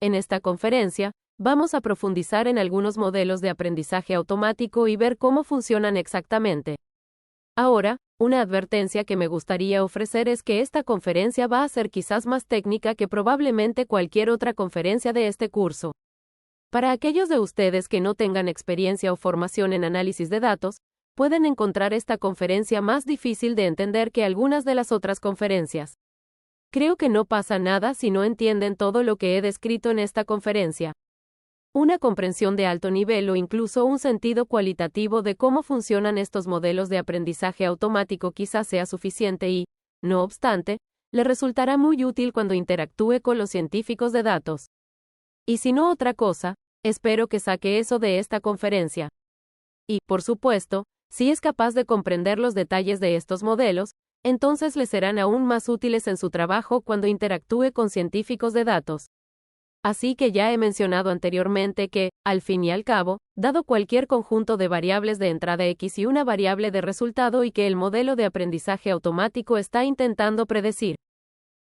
En esta conferencia, vamos a profundizar en algunos modelos de aprendizaje automático y ver cómo funcionan exactamente. Ahora, una advertencia que me gustaría ofrecer es que esta conferencia va a ser quizás más técnica que probablemente cualquier otra conferencia de este curso. Para aquellos de ustedes que no tengan experiencia o formación en análisis de datos, pueden encontrar esta conferencia más difícil de entender que algunas de las otras conferencias. Creo que no pasa nada si no entienden todo lo que he descrito en esta conferencia. Una comprensión de alto nivel o incluso un sentido cualitativo de cómo funcionan estos modelos de aprendizaje automático quizás sea suficiente y, no obstante, le resultará muy útil cuando interactúe con los científicos de datos. Y si no otra cosa, espero que saque eso de esta conferencia. Y, por supuesto, si es capaz de comprender los detalles de estos modelos, entonces le serán aún más útiles en su trabajo cuando interactúe con científicos de datos. Así que ya he mencionado anteriormente que, al fin y al cabo, dado cualquier conjunto de variables de entrada X y una variable de resultado y que el modelo de aprendizaje automático está intentando predecir.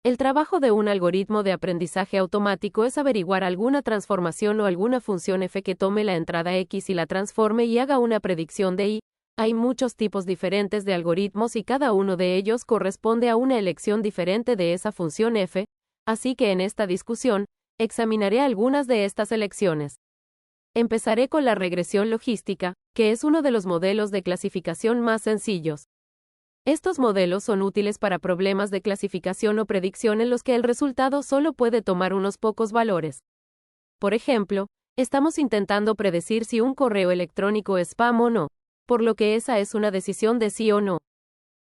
El trabajo de un algoritmo de aprendizaje automático es averiguar alguna transformación o alguna función f que tome la entrada X y la transforme y haga una predicción de y. Hay muchos tipos diferentes de algoritmos y cada uno de ellos corresponde a una elección diferente de esa función f, así que en esta discusión, examinaré algunas de estas elecciones. Empezaré con la regresión logística, que es uno de los modelos de clasificación más sencillos. Estos modelos son útiles para problemas de clasificación o predicción en los que el resultado solo puede tomar unos pocos valores. Por ejemplo, estamos intentando predecir si un correo electrónico es spam o no, por lo que esa es una decisión de sí o no.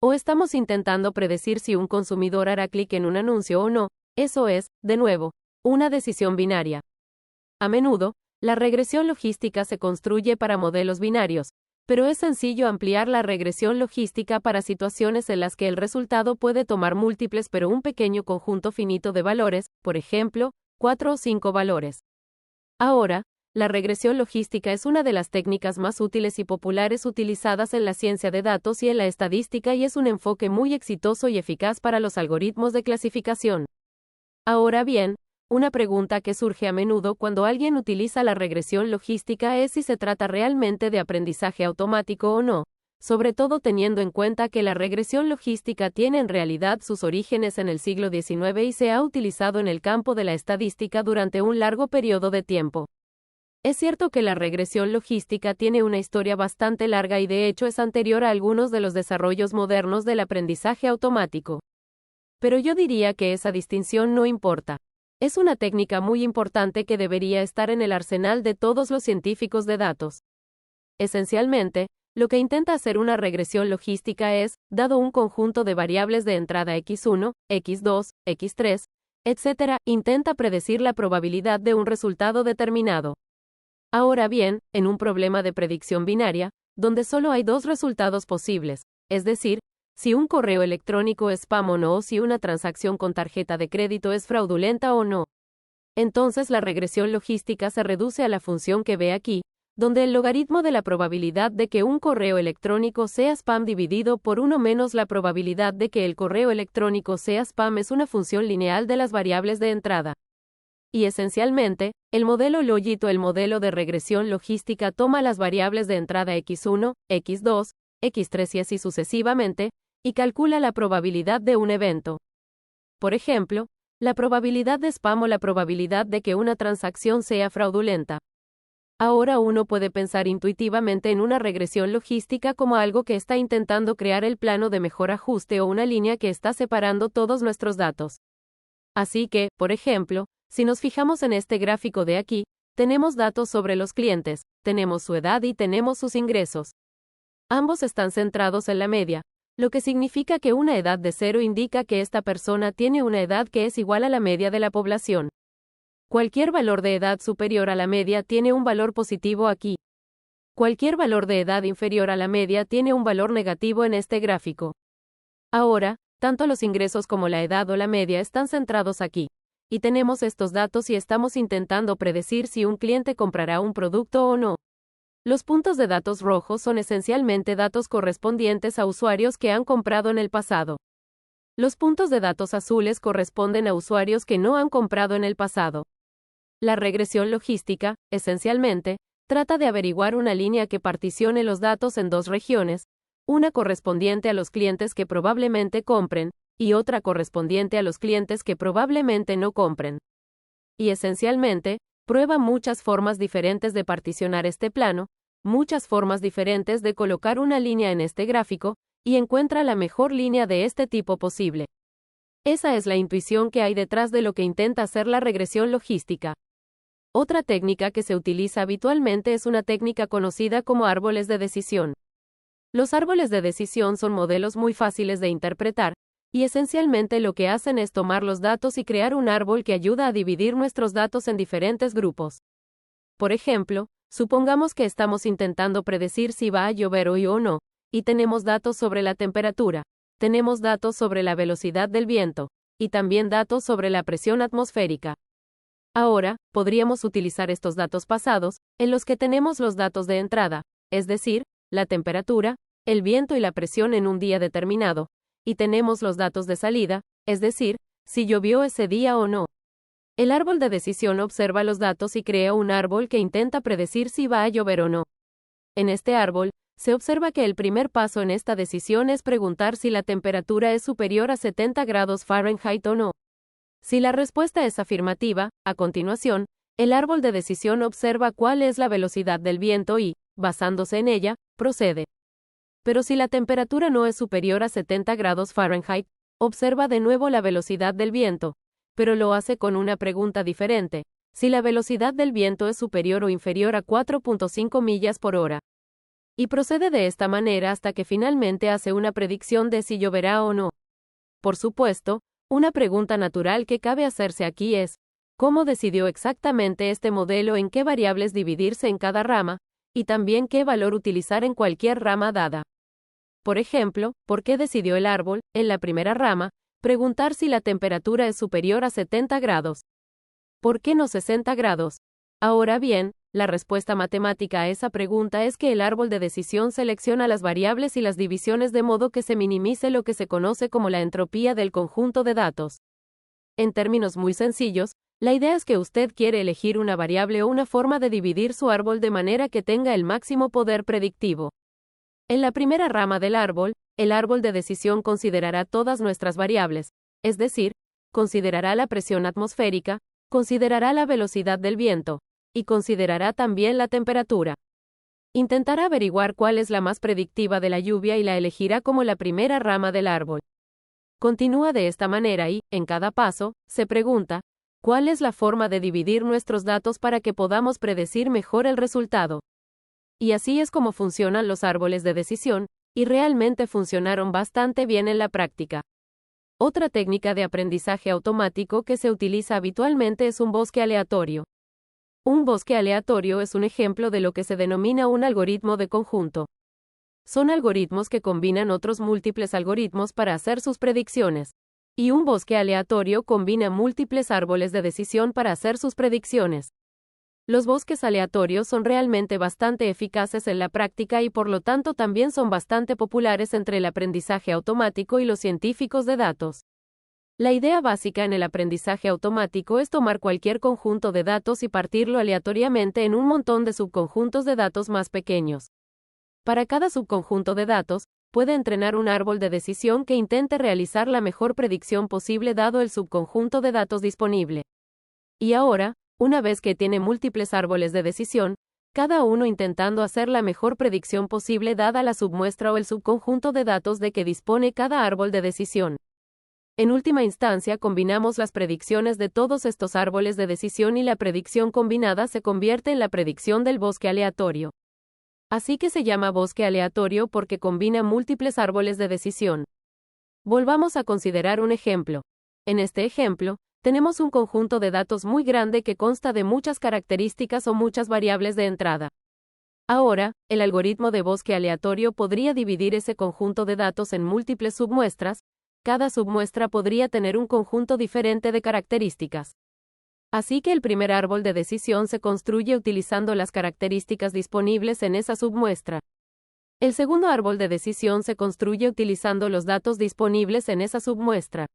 O estamos intentando predecir si un consumidor hará clic en un anuncio o no, eso es, de nuevo, una decisión binaria. A menudo, la regresión logística se construye para modelos binarios, pero es sencillo ampliar la regresión logística para situaciones en las que el resultado puede tomar múltiples pero un pequeño conjunto finito de valores, por ejemplo, 4 o 5 valores. Ahora, la regresión logística es una de las técnicas más útiles y populares utilizadas en la ciencia de datos y en la estadística y es un enfoque muy exitoso y eficaz para los algoritmos de clasificación. Ahora bien, una pregunta que surge a menudo cuando alguien utiliza la regresión logística es si se trata realmente de aprendizaje automático o no, sobre todo teniendo en cuenta que la regresión logística tiene en realidad sus orígenes en el siglo XIX y se ha utilizado en el campo de la estadística durante un largo periodo de tiempo. Es cierto que la regresión logística tiene una historia bastante larga y de hecho es anterior a algunos de los desarrollos modernos del aprendizaje automático. Pero yo diría que esa distinción no importa. Es una técnica muy importante que debería estar en el arsenal de todos los científicos de datos. Esencialmente, lo que intenta hacer una regresión logística es, dado un conjunto de variables de entrada x1, x2, x3, etc., intenta predecir la probabilidad de un resultado determinado. Ahora bien, en un problema de predicción binaria, donde solo hay dos resultados posibles, es decir, si un correo electrónico es spam o no o si una transacción con tarjeta de crédito es fraudulenta o no. Entonces la regresión logística se reduce a la función que ve aquí, donde el logaritmo de la probabilidad de que un correo electrónico sea spam dividido por 1 menos la probabilidad de que el correo electrónico sea spam es una función lineal de las variables de entrada. Y esencialmente, el modelo Logit o el modelo de regresión logística toma las variables de entrada x1, x2, x3 y así sucesivamente, y calcula la probabilidad de un evento. Por ejemplo, la probabilidad de spam o la probabilidad de que una transacción sea fraudulenta. Ahora uno puede pensar intuitivamente en una regresión logística como algo que está intentando crear el plano de mejor ajuste o una línea que está separando todos nuestros datos. Así que, por ejemplo, si nos fijamos en este gráfico de aquí, tenemos datos sobre los clientes, tenemos su edad y tenemos sus ingresos. Ambos están centrados en la media, lo que significa que una edad de 0 indica que esta persona tiene una edad que es igual a la media de la población. Cualquier valor de edad superior a la media tiene un valor positivo aquí. Cualquier valor de edad inferior a la media tiene un valor negativo en este gráfico. Ahora, tanto los ingresos como la edad o la media están centrados aquí. Y tenemos estos datos y estamos intentando predecir si un cliente comprará un producto o no. Los puntos de datos rojos son esencialmente datos correspondientes a usuarios que han comprado en el pasado. Los puntos de datos azules corresponden a usuarios que no han comprado en el pasado. La regresión logística, esencialmente, trata de averiguar una línea que particione los datos en dos regiones, una correspondiente a los clientes que probablemente compren, y otra correspondiente a los clientes que probablemente no compren. Y esencialmente, prueba muchas formas diferentes de particionar este plano, muchas formas diferentes de colocar una línea en este gráfico, y encuentra la mejor línea de este tipo posible. Esa es la intuición que hay detrás de lo que intenta hacer la regresión logística. Otra técnica que se utiliza habitualmente es una técnica conocida como árboles de decisión. Los árboles de decisión son modelos muy fáciles de interpretar, y esencialmente lo que hacen es tomar los datos y crear un árbol que ayuda a dividir nuestros datos en diferentes grupos. Por ejemplo, supongamos que estamos intentando predecir si va a llover hoy o no, y tenemos datos sobre la temperatura, tenemos datos sobre la velocidad del viento, y también datos sobre la presión atmosférica. Ahora, podríamos utilizar estos datos pasados, en los que tenemos los datos de entrada, es decir, la temperatura, el viento y la presión en un día determinado, y tenemos los datos de salida, es decir, si llovió ese día o no. El árbol de decisión observa los datos y crea un árbol que intenta predecir si va a llover o no. En este árbol, se observa que el primer paso en esta decisión es preguntar si la temperatura es superior a 70 grados Fahrenheit o no. Si la respuesta es afirmativa, a continuación, el árbol de decisión observa cuál es la velocidad del viento y, basándose en ella, procede. Pero si la temperatura no es superior a 70 grados Fahrenheit, observa de nuevo la velocidad del viento, pero lo hace con una pregunta diferente: si la velocidad del viento es superior o inferior a 4.5 millas por hora. Y procede de esta manera hasta que finalmente hace una predicción de si lloverá o no. Por supuesto, una pregunta natural que cabe hacerse aquí es: ¿cómo decidió exactamente este modelo en qué variables dividirse en cada rama, y también qué valor utilizar en cualquier rama dada? Por ejemplo, ¿por qué decidió el árbol, en la primera rama, preguntar si la temperatura es superior a 70 grados? ¿Por qué no 60 grados? Ahora bien, la respuesta matemática a esa pregunta es que el árbol de decisión selecciona las variables y las divisiones de modo que se minimice lo que se conoce como la entropía del conjunto de datos. En términos muy sencillos, la idea es que usted quiere elegir una variable o una forma de dividir su árbol de manera que tenga el máximo poder predictivo. En la primera rama del árbol, el árbol de decisión considerará todas nuestras variables, es decir, considerará la presión atmosférica, considerará la velocidad del viento, y considerará también la temperatura. Intentará averiguar cuál es la más predictiva de la lluvia y la elegirá como la primera rama del árbol. Continúa de esta manera y, en cada paso, se pregunta: ¿cuál es la forma de dividir nuestros datos para que podamos predecir mejor el resultado? Y así es como funcionan los árboles de decisión, y realmente funcionaron bastante bien en la práctica. Otra técnica de aprendizaje automático que se utiliza habitualmente es un bosque aleatorio. Un bosque aleatorio es un ejemplo de lo que se denomina un algoritmo de conjunto. Son algoritmos que combinan otros múltiples algoritmos para hacer sus predicciones. Y un bosque aleatorio combina múltiples árboles de decisión para hacer sus predicciones. Los bosques aleatorios son realmente bastante eficaces en la práctica y por lo tanto también son bastante populares entre el aprendizaje automático y los científicos de datos. La idea básica en el aprendizaje automático es tomar cualquier conjunto de datos y partirlo aleatoriamente en un montón de subconjuntos de datos más pequeños. Para cada subconjunto de datos, puede entrenar un árbol de decisión que intente realizar la mejor predicción posible dado el subconjunto de datos disponible. Y ahora, una vez que tiene múltiples árboles de decisión, cada uno intentando hacer la mejor predicción posible dada la submuestra o el subconjunto de datos de que dispone cada árbol de decisión. En última instancia, combinamos las predicciones de todos estos árboles de decisión y la predicción combinada se convierte en la predicción del bosque aleatorio. Así que se llama bosque aleatorio porque combina múltiples árboles de decisión. Volvamos a considerar un ejemplo. En este ejemplo, tenemos un conjunto de datos muy grande que consta de muchas características o muchas variables de entrada. Ahora, el algoritmo de bosque aleatorio podría dividir ese conjunto de datos en múltiples submuestras. Cada submuestra podría tener un conjunto diferente de características. Así que el primer árbol de decisión se construye utilizando las características disponibles en esa submuestra. El segundo árbol de decisión se construye utilizando los datos disponibles en esa submuestra.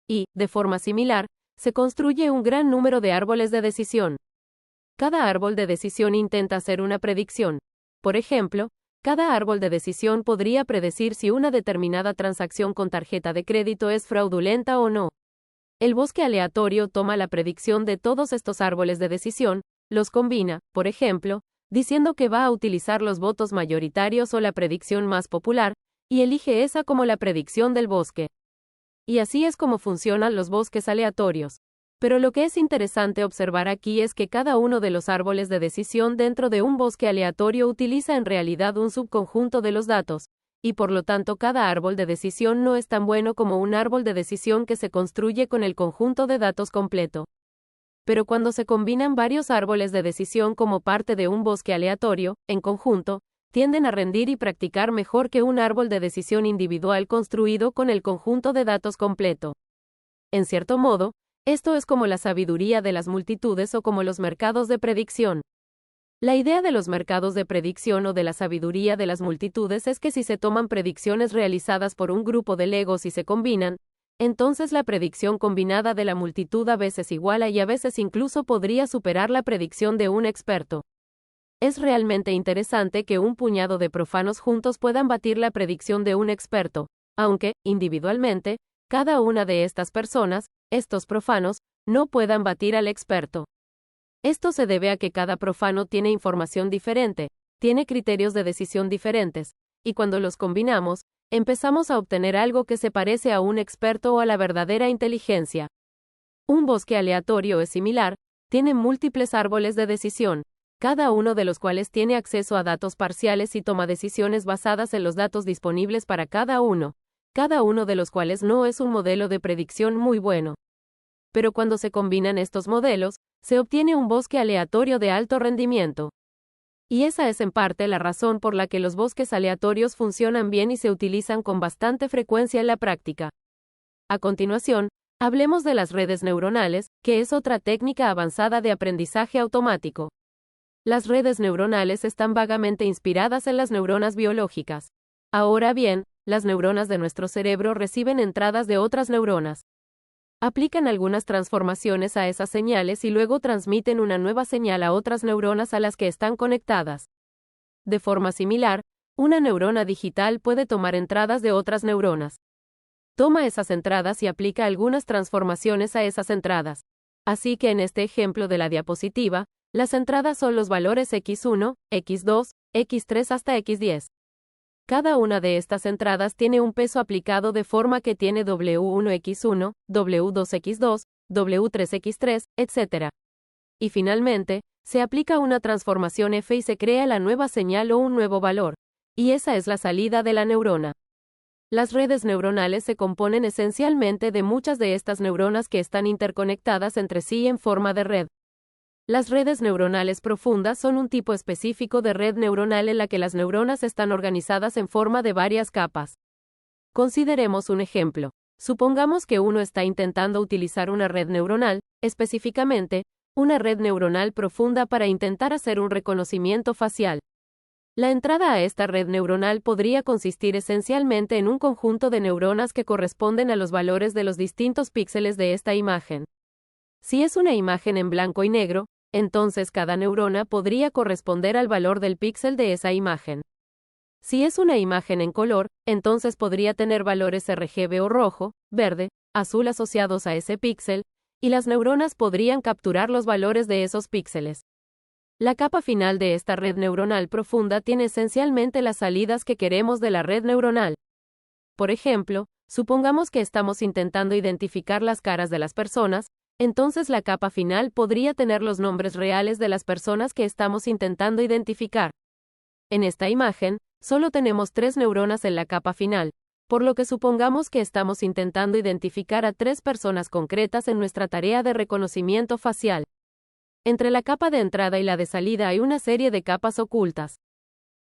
Y, de forma similar, se construye un gran número de árboles de decisión. Cada árbol de decisión intenta hacer una predicción. Por ejemplo, cada árbol de decisión podría predecir si una determinada transacción con tarjeta de crédito es fraudulenta o no. El bosque aleatorio toma la predicción de todos estos árboles de decisión, los combina, por ejemplo, diciendo que va a utilizar los votos mayoritarios o la predicción más popular, y elige esa como la predicción del bosque. Y así es como funcionan los bosques aleatorios. Pero lo que es interesante observar aquí es que cada uno de los árboles de decisión dentro de un bosque aleatorio utiliza en realidad un subconjunto de los datos, y por lo tanto cada árbol de decisión no es tan bueno como un árbol de decisión que se construye con el conjunto de datos completo. Pero cuando se combinan varios árboles de decisión como parte de un bosque aleatorio, en conjunto, tienden a rendir y practicar mejor que un árbol de decisión individual construido con el conjunto de datos completo. En cierto modo, esto es como la sabiduría de las multitudes o como los mercados de predicción. La idea de los mercados de predicción o de la sabiduría de las multitudes es que si se toman predicciones realizadas por un grupo de legos y se combinan, entonces la predicción combinada de la multitud a veces iguala y a veces incluso podría superar la predicción de un experto. Es realmente interesante que un puñado de profanos juntos puedan batir la predicción de un experto, aunque, individualmente, cada una de estas personas, estos profanos, no puedan batir al experto. Esto se debe a que cada profano tiene información diferente, tiene criterios de decisión diferentes, y cuando los combinamos, empezamos a obtener algo que se parece a un experto o a la verdadera inteligencia. Un bosque aleatorio es similar, tiene múltiples árboles de decisión, cada uno de los cuales tiene acceso a datos parciales y toma decisiones basadas en los datos disponibles para cada uno de los cuales no es un modelo de predicción muy bueno. Pero cuando se combinan estos modelos, se obtiene un bosque aleatorio de alto rendimiento. Y esa es en parte la razón por la que los bosques aleatorios funcionan bien y se utilizan con bastante frecuencia en la práctica. A continuación, hablemos de las redes neuronales, que es otra técnica avanzada de aprendizaje automático. Las redes neuronales están vagamente inspiradas en las neuronas biológicas. Ahora bien, las neuronas de nuestro cerebro reciben entradas de otras neuronas. Aplican algunas transformaciones a esas señales y luego transmiten una nueva señal a otras neuronas a las que están conectadas. De forma similar, una neurona digital puede tomar entradas de otras neuronas. Toma esas entradas y aplica algunas transformaciones a esas entradas. Así que en este ejemplo de la diapositiva, las entradas son los valores x1, x2, x3 hasta x10. Cada una de estas entradas tiene un peso aplicado de forma que tiene W1x1, W2x2, W3x3, etc. Y finalmente, se aplica una transformación F y se crea la nueva señal o un nuevo valor. Y esa es la salida de la neurona. Las redes neuronales se componen esencialmente de muchas de estas neuronas que están interconectadas entre sí en forma de red. Las redes neuronales profundas son un tipo específico de red neuronal en la que las neuronas están organizadas en forma de varias capas. Consideremos un ejemplo. Supongamos que uno está intentando utilizar una red neuronal, específicamente, una red neuronal profunda para intentar hacer un reconocimiento facial. La entrada a esta red neuronal podría consistir esencialmente en un conjunto de neuronas que corresponden a los valores de los distintos píxeles de esta imagen. Si es una imagen en blanco y negro, entonces cada neurona podría corresponder al valor del píxel de esa imagen. Si es una imagen en color, entonces podría tener valores RGB o rojo, verde, azul asociados a ese píxel, y las neuronas podrían capturar los valores de esos píxeles. La capa final de esta red neuronal profunda tiene esencialmente las salidas que queremos de la red neuronal. Por ejemplo, supongamos que estamos intentando identificar las caras de las personas, entonces la capa final podría tener los nombres reales de las personas que estamos intentando identificar. En esta imagen, solo tenemos 3 neuronas en la capa final, por lo que supongamos que estamos intentando identificar a 3 personas concretas en nuestra tarea de reconocimiento facial. Entre la capa de entrada y la de salida hay una serie de capas ocultas.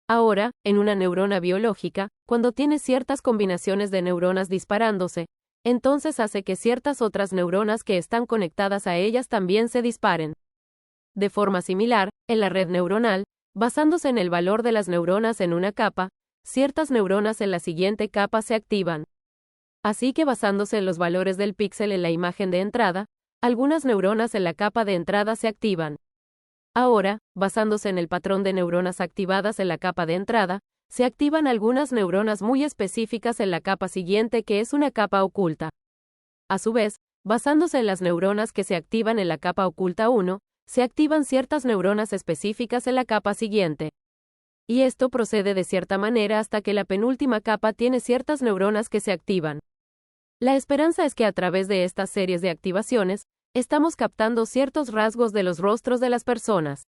Ahora, en una neurona biológica, cuando tiene ciertas combinaciones de neuronas disparándose, entonces hace que ciertas otras neuronas que están conectadas a ellas también se disparen. De forma similar, en la red neuronal, basándose en el valor de las neuronas en una capa, ciertas neuronas en la siguiente capa se activan. Así que basándose en los valores del píxel en la imagen de entrada, algunas neuronas en la capa de entrada se activan. Ahora, basándose en el patrón de neuronas activadas en la capa de entrada, se activan algunas neuronas muy específicas en la capa siguiente, que es una capa oculta. A su vez, basándose en las neuronas que se activan en la capa oculta 1, se activan ciertas neuronas específicas en la capa siguiente. Y esto procede de cierta manera hasta que la penúltima capa tiene ciertas neuronas que se activan. La esperanza es que a través de estas series de activaciones, estamos captando ciertos rasgos de los rostros de las personas.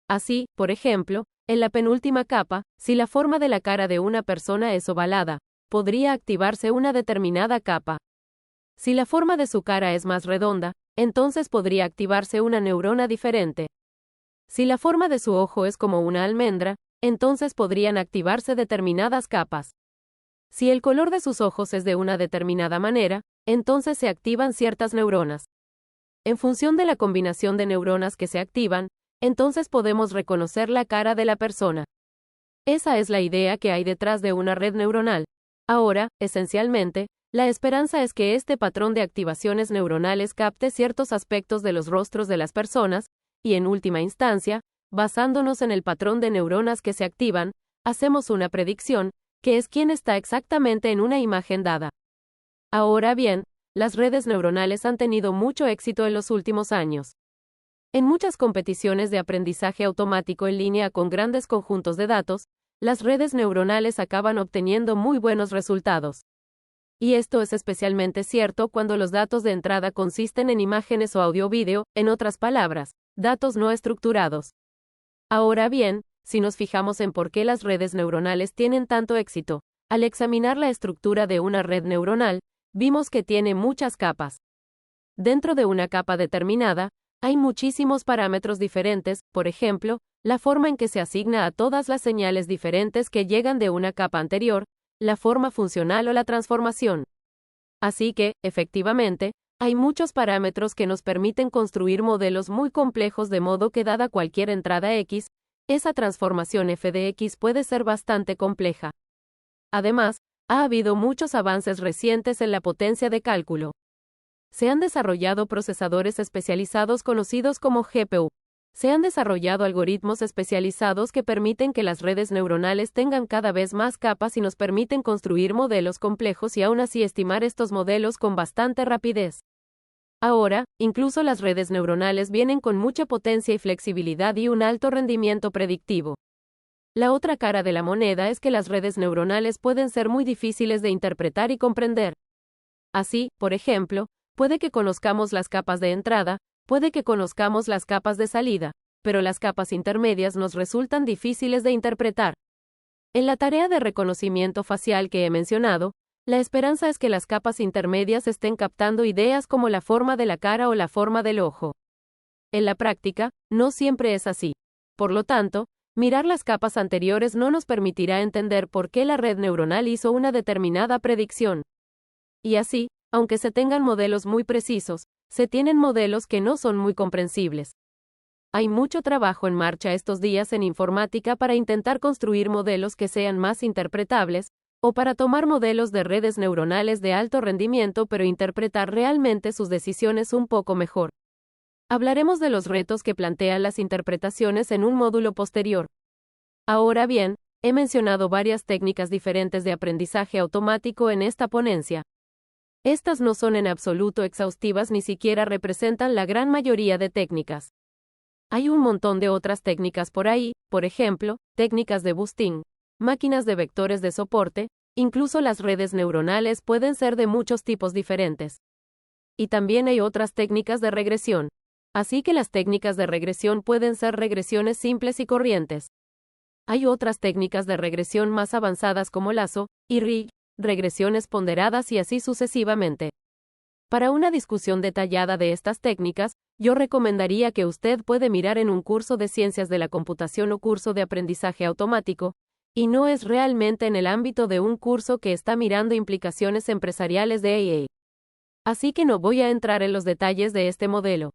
Así, por ejemplo, en la penúltima capa, si la forma de la cara de una persona es ovalada, podría activarse una determinada capa. Si la forma de su cara es más redonda, entonces podría activarse una neurona diferente. Si la forma de su ojo es como una almendra, entonces podrían activarse determinadas capas. Si el color de sus ojos es de una determinada manera, entonces se activan ciertas neuronas. En función de la combinación de neuronas que se activan, entonces podemos reconocer la cara de la persona. Esa es la idea que hay detrás de una red neuronal. Ahora, esencialmente, la esperanza es que este patrón de activaciones neuronales capte ciertos aspectos de los rostros de las personas, y en última instancia, basándonos en el patrón de neuronas que se activan, hacemos una predicción, que es quién está exactamente en una imagen dada. Ahora bien, las redes neuronales han tenido mucho éxito en los últimos años. En muchas competiciones de aprendizaje automático en línea con grandes conjuntos de datos, las redes neuronales acaban obteniendo muy buenos resultados. Y esto es especialmente cierto cuando los datos de entrada consisten en imágenes o audio-vídeo, en otras palabras, datos no estructurados. Ahora bien, si nos fijamos en por qué las redes neuronales tienen tanto éxito, al examinar la estructura de una red neuronal, vimos que tiene muchas capas. Dentro de una capa determinada, hay muchísimos parámetros diferentes, por ejemplo, la forma en que se asigna a todas las señales diferentes que llegan de una capa anterior, la forma funcional o la transformación. Así que, efectivamente, hay muchos parámetros que nos permiten construir modelos muy complejos de modo que dada cualquier entrada X, esa transformación f de X puede ser bastante compleja. Además, ha habido muchos avances recientes en la potencia de cálculo. Se han desarrollado procesadores especializados conocidos como GPU. Se han desarrollado algoritmos especializados que permiten que las redes neuronales tengan cada vez más capas y nos permiten construir modelos complejos y aún así estimar estos modelos con bastante rapidez. Ahora, incluso las redes neuronales vienen con mucha potencia y flexibilidad y un alto rendimiento predictivo. La otra cara de la moneda es que las redes neuronales pueden ser muy difíciles de interpretar y comprender. Así, por ejemplo, puede que conozcamos las capas de entrada, puede que conozcamos las capas de salida, pero las capas intermedias nos resultan difíciles de interpretar. En la tarea de reconocimiento facial que he mencionado, la esperanza es que las capas intermedias estén captando ideas como la forma de la cara o la forma del ojo. En la práctica, no siempre es así. Por lo tanto, mirar las capas anteriores no nos permitirá entender por qué la red neuronal hizo una determinada predicción. Y así, aunque se tengan modelos muy precisos, se tienen modelos que no son muy comprensibles. Hay mucho trabajo en marcha estos días en informática para intentar construir modelos que sean más interpretables, o para tomar modelos de redes neuronales de alto rendimiento pero interpretar realmente sus decisiones un poco mejor. Hablaremos de los retos que plantean las interpretaciones en un módulo posterior. Ahora bien, he mencionado varias técnicas diferentes de aprendizaje automático en esta ponencia. Estas no son en absoluto exhaustivas ni siquiera representan la gran mayoría de técnicas. Hay un montón de otras técnicas por ahí, por ejemplo, técnicas de boosting, máquinas de vectores de soporte, incluso las redes neuronales pueden ser de muchos tipos diferentes. Y también hay otras técnicas de regresión. Así que las técnicas de regresión pueden ser regresiones simples y corrientes. Hay otras técnicas de regresión más avanzadas como lazo y rig, regresiones ponderadas y así sucesivamente. Para una discusión detallada de estas técnicas, yo recomendaría que usted puede mirar en un curso de ciencias de la computación o curso de aprendizaje automático, y no es realmente en el ámbito de un curso que está mirando implicaciones empresariales de AA. Así que no voy a entrar en los detalles de este modelo.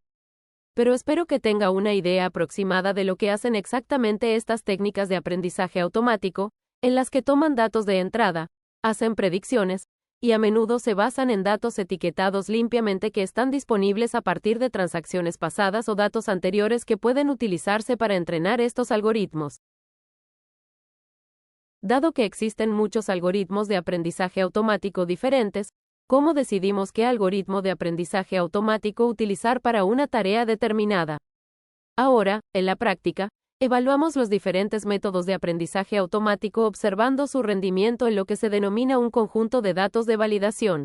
Pero espero que tenga una idea aproximada de lo que hacen exactamente estas técnicas de aprendizaje automático, en las que toman datos de entrada, hacen predicciones, y a menudo se basan en datos etiquetados limpiamente que están disponibles a partir de transacciones pasadas o datos anteriores que pueden utilizarse para entrenar estos algoritmos. Dado que existen muchos algoritmos de aprendizaje automático diferentes, ¿cómo decidimos qué algoritmo de aprendizaje automático utilizar para una tarea determinada? Ahora, en la práctica, evaluamos los diferentes métodos de aprendizaje automático observando su rendimiento en lo que se denomina un conjunto de datos de validación.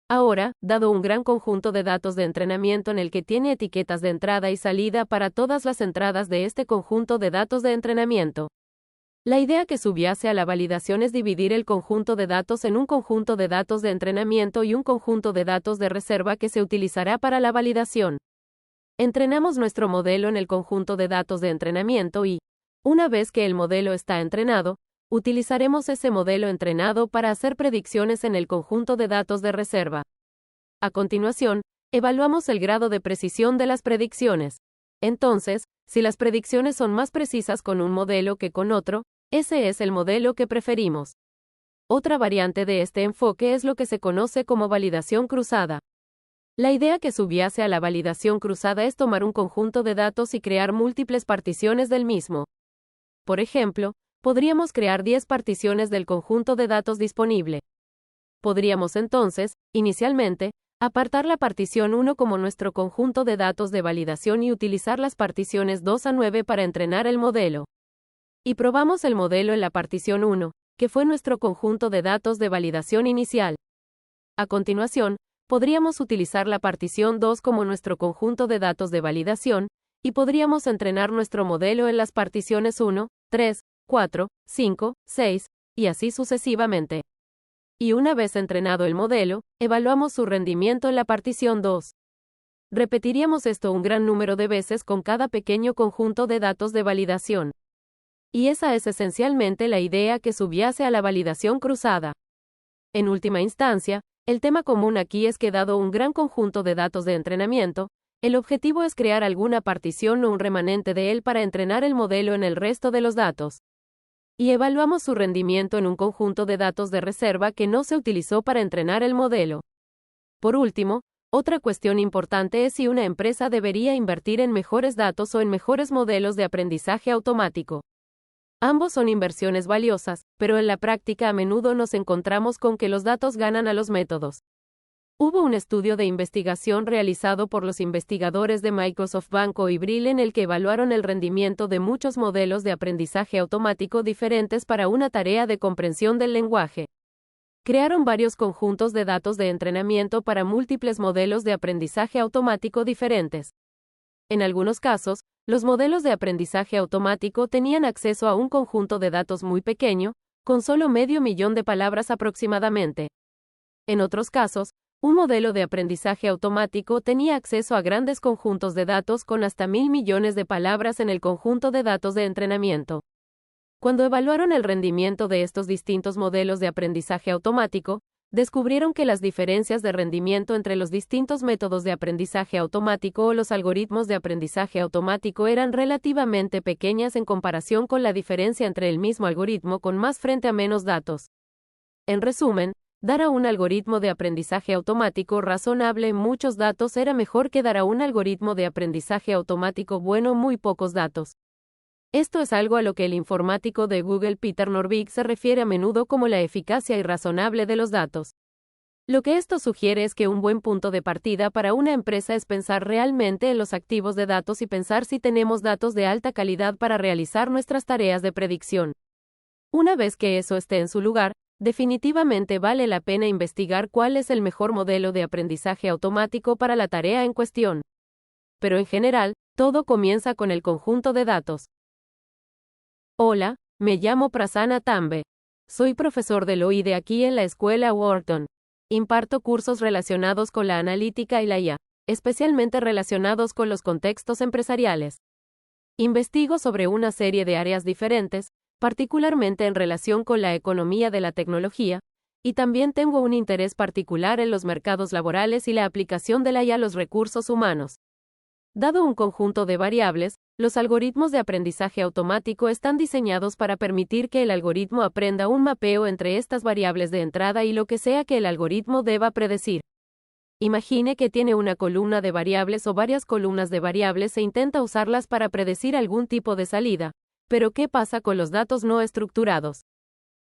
Ahora, dado un gran conjunto de datos de entrenamiento en el que tiene etiquetas de entrada y salida para todas las entradas de este conjunto de datos de entrenamiento. La idea que subyace a la validación es dividir el conjunto de datos en un conjunto de datos de entrenamiento y un conjunto de datos de reserva que se utilizará para la validación. Entrenamos nuestro modelo en el conjunto de datos de entrenamiento y, una vez que el modelo está entrenado, utilizaremos ese modelo entrenado para hacer predicciones en el conjunto de datos de reserva. A continuación, evaluamos el grado de precisión de las predicciones. Entonces, si las predicciones son más precisas con un modelo que con otro, ese es el modelo que preferimos. Otra variante de este enfoque es lo que se conoce como validación cruzada. La idea que subyace a la validación cruzada es tomar un conjunto de datos y crear múltiples particiones del mismo. Por ejemplo, podríamos crear 10 particiones del conjunto de datos disponible. Podríamos entonces, inicialmente, apartar la partición 1 como nuestro conjunto de datos de validación y utilizar las particiones 2 a 9 para entrenar el modelo. Y probamos el modelo en la partición 1, que fue nuestro conjunto de datos de validación inicial. A continuación, podríamos utilizar la partición 2 como nuestro conjunto de datos de validación, y podríamos entrenar nuestro modelo en las particiones 1, 3, 4, 5, 6, y así sucesivamente. Y una vez entrenado el modelo, evaluamos su rendimiento en la partición 2. Repetiríamos esto un gran número de veces con cada pequeño conjunto de datos de validación. Y esa es esencialmente la idea que subyace a la validación cruzada. En última instancia, el tema común aquí es que dado un gran conjunto de datos de entrenamiento, el objetivo es crear alguna partición o un remanente de él para entrenar el modelo en el resto de los datos. Y evaluamos su rendimiento en un conjunto de datos de reserva que no se utilizó para entrenar el modelo. Por último, otra cuestión importante es si una empresa debería invertir en mejores datos o en mejores modelos de aprendizaje automático. Ambos son inversiones valiosas, pero en la práctica a menudo nos encontramos con que los datos ganan a los métodos. Hubo un estudio de investigación realizado por los investigadores de Microsoft Banco y Brill en el que evaluaron el rendimiento de muchos modelos de aprendizaje automático diferentes para una tarea de comprensión del lenguaje. Crearon varios conjuntos de datos de entrenamiento para múltiples modelos de aprendizaje automático diferentes. En algunos casos, los modelos de aprendizaje automático tenían acceso a un conjunto de datos muy pequeño, con solo 500.000 de palabras aproximadamente. En otros casos, un modelo de aprendizaje automático tenía acceso a grandes conjuntos de datos con hasta 1.000 millones de palabras en el conjunto de datos de entrenamiento. Cuando evaluaron el rendimiento de estos distintos modelos de aprendizaje automático, descubrieron que las diferencias de rendimiento entre los distintos métodos de aprendizaje automático o los algoritmos de aprendizaje automático eran relativamente pequeñas en comparación con la diferencia entre el mismo algoritmo con más frente a menos datos. En resumen, dar a un algoritmo de aprendizaje automático razonable muchos datos era mejor que dar a un algoritmo de aprendizaje automático bueno muy pocos datos. Esto es algo a lo que el informático de Google Peter Norvig se refiere a menudo como la eficacia irrazonable de los datos. Lo que esto sugiere es que un buen punto de partida para una empresa es pensar realmente en los activos de datos y pensar si tenemos datos de alta calidad para realizar nuestras tareas de predicción. Una vez que eso esté en su lugar, definitivamente vale la pena investigar cuál es el mejor modelo de aprendizaje automático para la tarea en cuestión. Pero en general, todo comienza con el conjunto de datos. Hola, me llamo Prasanna Tambe. Soy profesor del OID aquí en la escuela Wharton. Imparto cursos relacionados con la analítica y la IA, especialmente relacionados con los contextos empresariales. Investigo sobre una serie de áreas diferentes, particularmente en relación con la economía de la tecnología, y también tengo un interés particular en los mercados laborales y la aplicación de la IA a los recursos humanos. Dado un conjunto de variables, los algoritmos de aprendizaje automático están diseñados para permitir que el algoritmo aprenda un mapeo entre estas variables de entrada y lo que sea que el algoritmo deba predecir. Imagine que tiene una columna de variables o varias columnas de variables e intenta usarlas para predecir algún tipo de salida. Pero ¿qué pasa con los datos no estructurados?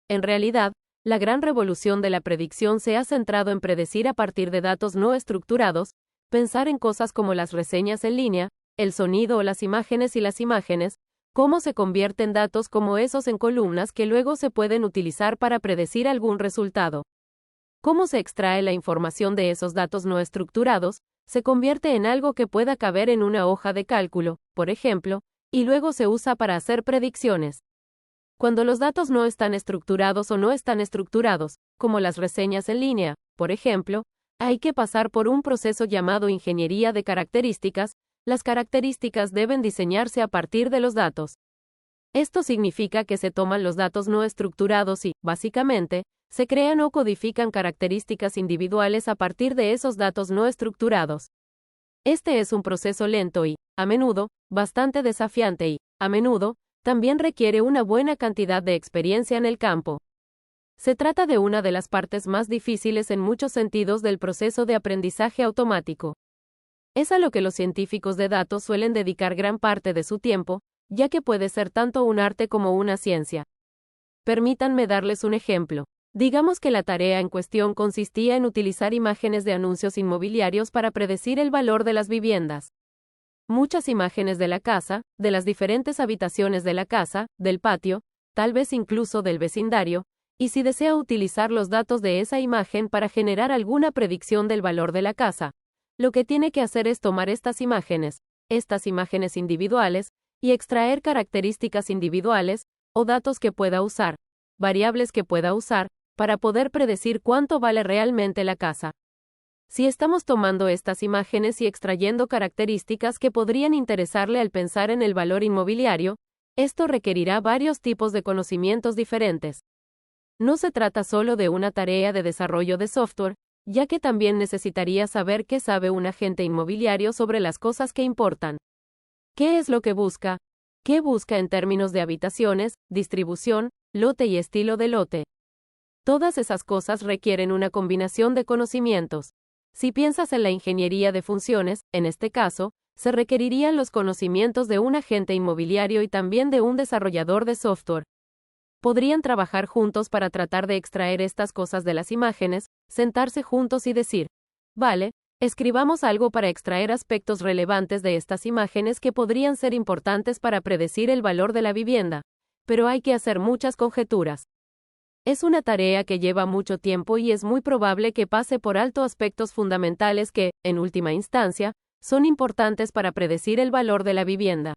En realidad, la gran revolución de la predicción se ha centrado en predecir a partir de datos no estructurados, pensar en cosas como las reseñas en línea, el sonido o las imágenes y las imágenes, cómo se convierten datos como esos en columnas que luego se pueden utilizar para predecir algún resultado. Cómo se extrae la información de esos datos no estructurados, se convierte en algo que pueda caber en una hoja de cálculo, por ejemplo, y luego se usa para hacer predicciones. Cuando los datos no están estructurados o no están estructurados, como las reseñas en línea, por ejemplo, hay que pasar por un proceso llamado ingeniería de características. Las características deben diseñarse a partir de los datos. Esto significa que se toman los datos no estructurados y, básicamente, se crean o codifican características individuales a partir de esos datos no estructurados. Este es un proceso lento y, a menudo, bastante desafiante y, a menudo, también requiere una buena cantidad de experiencia en el campo. Se trata de una de las partes más difíciles en muchos sentidos del proceso de aprendizaje automático. Es a lo que los científicos de datos suelen dedicar gran parte de su tiempo, ya que puede ser tanto un arte como una ciencia. Permítanme darles un ejemplo. Digamos que la tarea en cuestión consistía en utilizar imágenes de anuncios inmobiliarios para predecir el valor de las viviendas. Muchas imágenes de la casa, de las diferentes habitaciones de la casa, del patio, tal vez incluso del vecindario, y si desea utilizar los datos de esa imagen para generar alguna predicción del valor de la casa, lo que tiene que hacer es tomar estas imágenes individuales, y extraer características individuales, o datos que pueda usar, variables que pueda usar, para poder predecir cuánto vale realmente la casa. Si estamos tomando estas imágenes y extrayendo características que podrían interesarle al pensar en el valor inmobiliario, esto requerirá varios tipos de conocimientos diferentes. No se trata solo de una tarea de desarrollo de software, ya que también necesitaría saber qué sabe un agente inmobiliario sobre las cosas que importan. ¿Qué es lo que busca? ¿Qué busca en términos de habitaciones, distribución, lote y estilo de lote? Todas esas cosas requieren una combinación de conocimientos. Si piensas en la ingeniería de funciones, en este caso, se requerirían los conocimientos de un agente inmobiliario y también de un desarrollador de software. Podrían trabajar juntos para tratar de extraer estas cosas de las imágenes, sentarse juntos y decir, vale, escribamos algo para extraer aspectos relevantes de estas imágenes que podrían ser importantes para predecir el valor de la vivienda, pero hay que hacer muchas conjeturas. Es una tarea que lleva mucho tiempo y es muy probable que pase por alto aspectos fundamentales que, en última instancia, son importantes para predecir el valor de la vivienda.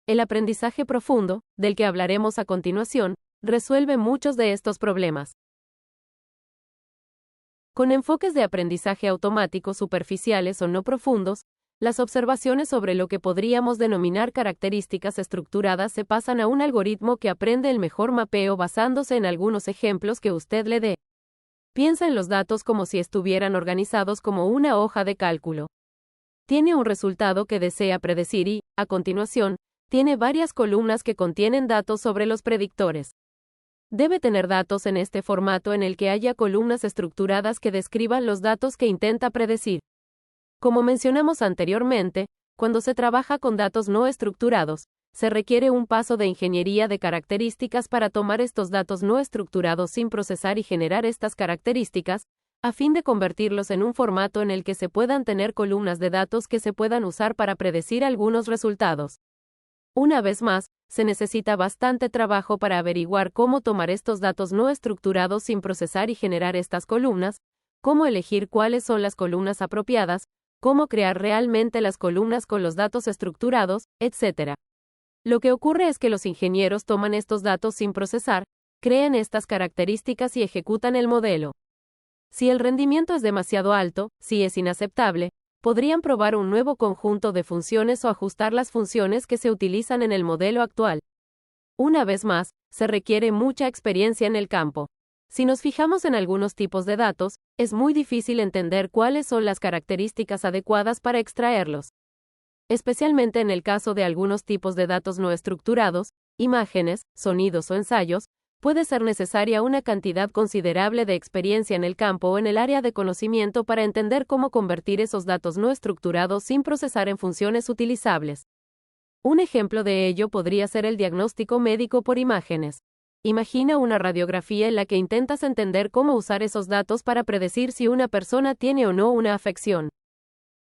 El aprendizaje profundo, del que hablaremos a continuación, resuelve muchos de estos problemas. Con enfoques de aprendizaje automático superficiales o no profundos, las observaciones sobre lo que podríamos denominar características estructuradas se pasan a un algoritmo que aprende el mejor mapeo basándose en algunos ejemplos que usted le dé. Piensa en los datos como si estuvieran organizados como una hoja de cálculo. Tiene un resultado que desea predecir y, a continuación, tiene varias columnas que contienen datos sobre los predictores. Debe tener datos en este formato en el que haya columnas estructuradas que describan los datos que intenta predecir. Como mencionamos anteriormente, cuando se trabaja con datos no estructurados, se requiere un paso de ingeniería de características para tomar estos datos no estructurados sin procesar y generar estas características, a fin de convertirlos en un formato en el que se puedan tener columnas de datos que se puedan usar para predecir algunos resultados. Una vez más, se necesita bastante trabajo para averiguar cómo tomar estos datos no estructurados sin procesar y generar estas columnas, cómo elegir cuáles son las columnas apropiadas, cómo crear realmente las columnas con los datos estructurados, etc. Lo que ocurre es que los ingenieros toman estos datos sin procesar, crean estas características y ejecutan el modelo. Si el rendimiento es demasiado alto, si es inaceptable, podrían probar un nuevo conjunto de funciones o ajustar las funciones que se utilizan en el modelo actual. Una vez más, se requiere mucha experiencia en el campo. Si nos fijamos en algunos tipos de datos, es muy difícil entender cuáles son las características adecuadas para extraerlos. Especialmente en el caso de algunos tipos de datos no estructurados, imágenes, sonidos o ensayos, puede ser necesaria una cantidad considerable de experiencia en el campo o en el área de conocimiento para entender cómo convertir esos datos no estructurados sin procesar en funciones utilizables. Un ejemplo de ello podría ser el diagnóstico médico por imágenes. Imagina una radiografía en la que intentas entender cómo usar esos datos para predecir si una persona tiene o no una afección.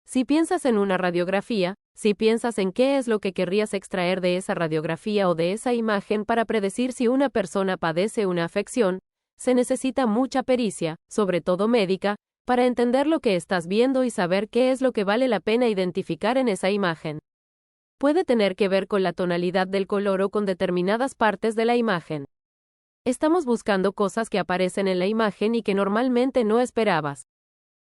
Si piensas en una radiografía, si piensas en qué es lo que querrías extraer de esa radiografía o de esa imagen para predecir si una persona padece una afección, se necesita mucha pericia, sobre todo médica, para entender lo que estás viendo y saber qué es lo que vale la pena identificar en esa imagen. Puede tener que ver con la tonalidad del color o con determinadas partes de la imagen. Estamos buscando cosas que aparecen en la imagen y que normalmente no esperabas.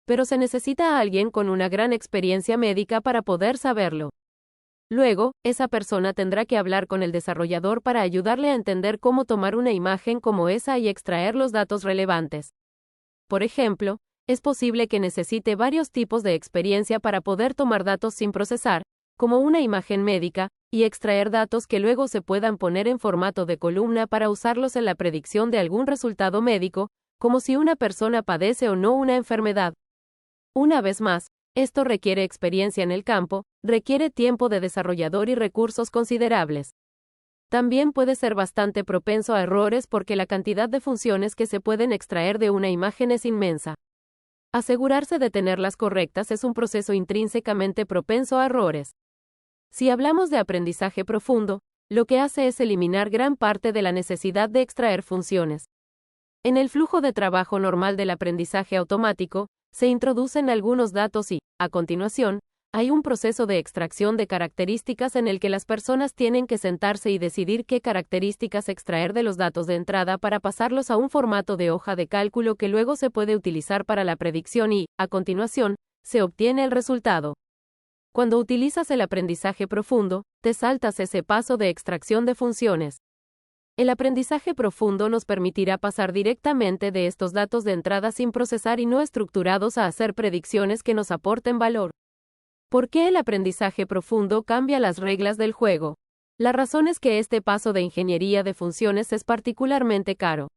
Pero se necesita a alguien con una gran experiencia médica para poder saberlo. Luego, esa persona tendrá que hablar con el desarrollador para ayudarle a entender cómo tomar una imagen como esa y extraer los datos relevantes. Por ejemplo, es posible que necesite varios tipos de experiencia para poder tomar datos sin procesar, como una imagen médica, y extraer datos que luego se puedan poner en formato de columna para usarlos en la predicción de algún resultado médico, como si una persona padece o no una enfermedad. Una vez más, esto requiere experiencia en el campo, requiere tiempo de desarrollador y recursos considerables. También puede ser bastante propenso a errores porque la cantidad de funciones que se pueden extraer de una imagen es inmensa. Asegurarse de tenerlas correctas es un proceso intrínsecamente propenso a errores. Si hablamos de aprendizaje profundo, lo que hace es eliminar gran parte de la necesidad de extraer funciones. En el flujo de trabajo normal del aprendizaje automático, se introducen algunos datos y, a continuación, hay un proceso de extracción de características en el que las personas tienen que sentarse y decidir qué características extraer de los datos de entrada para pasarlos a un formato de hoja de cálculo que luego se puede utilizar para la predicción y, a continuación, se obtiene el resultado. Cuando utilizas el aprendizaje profundo, te saltas ese paso de extracción de funciones. El aprendizaje profundo nos permitirá pasar directamente de estos datos de entrada sin procesar y no estructurados a hacer predicciones que nos aporten valor. ¿Por qué el aprendizaje profundo cambia las reglas del juego? La razón es que este paso de ingeniería de funciones es particularmente caro.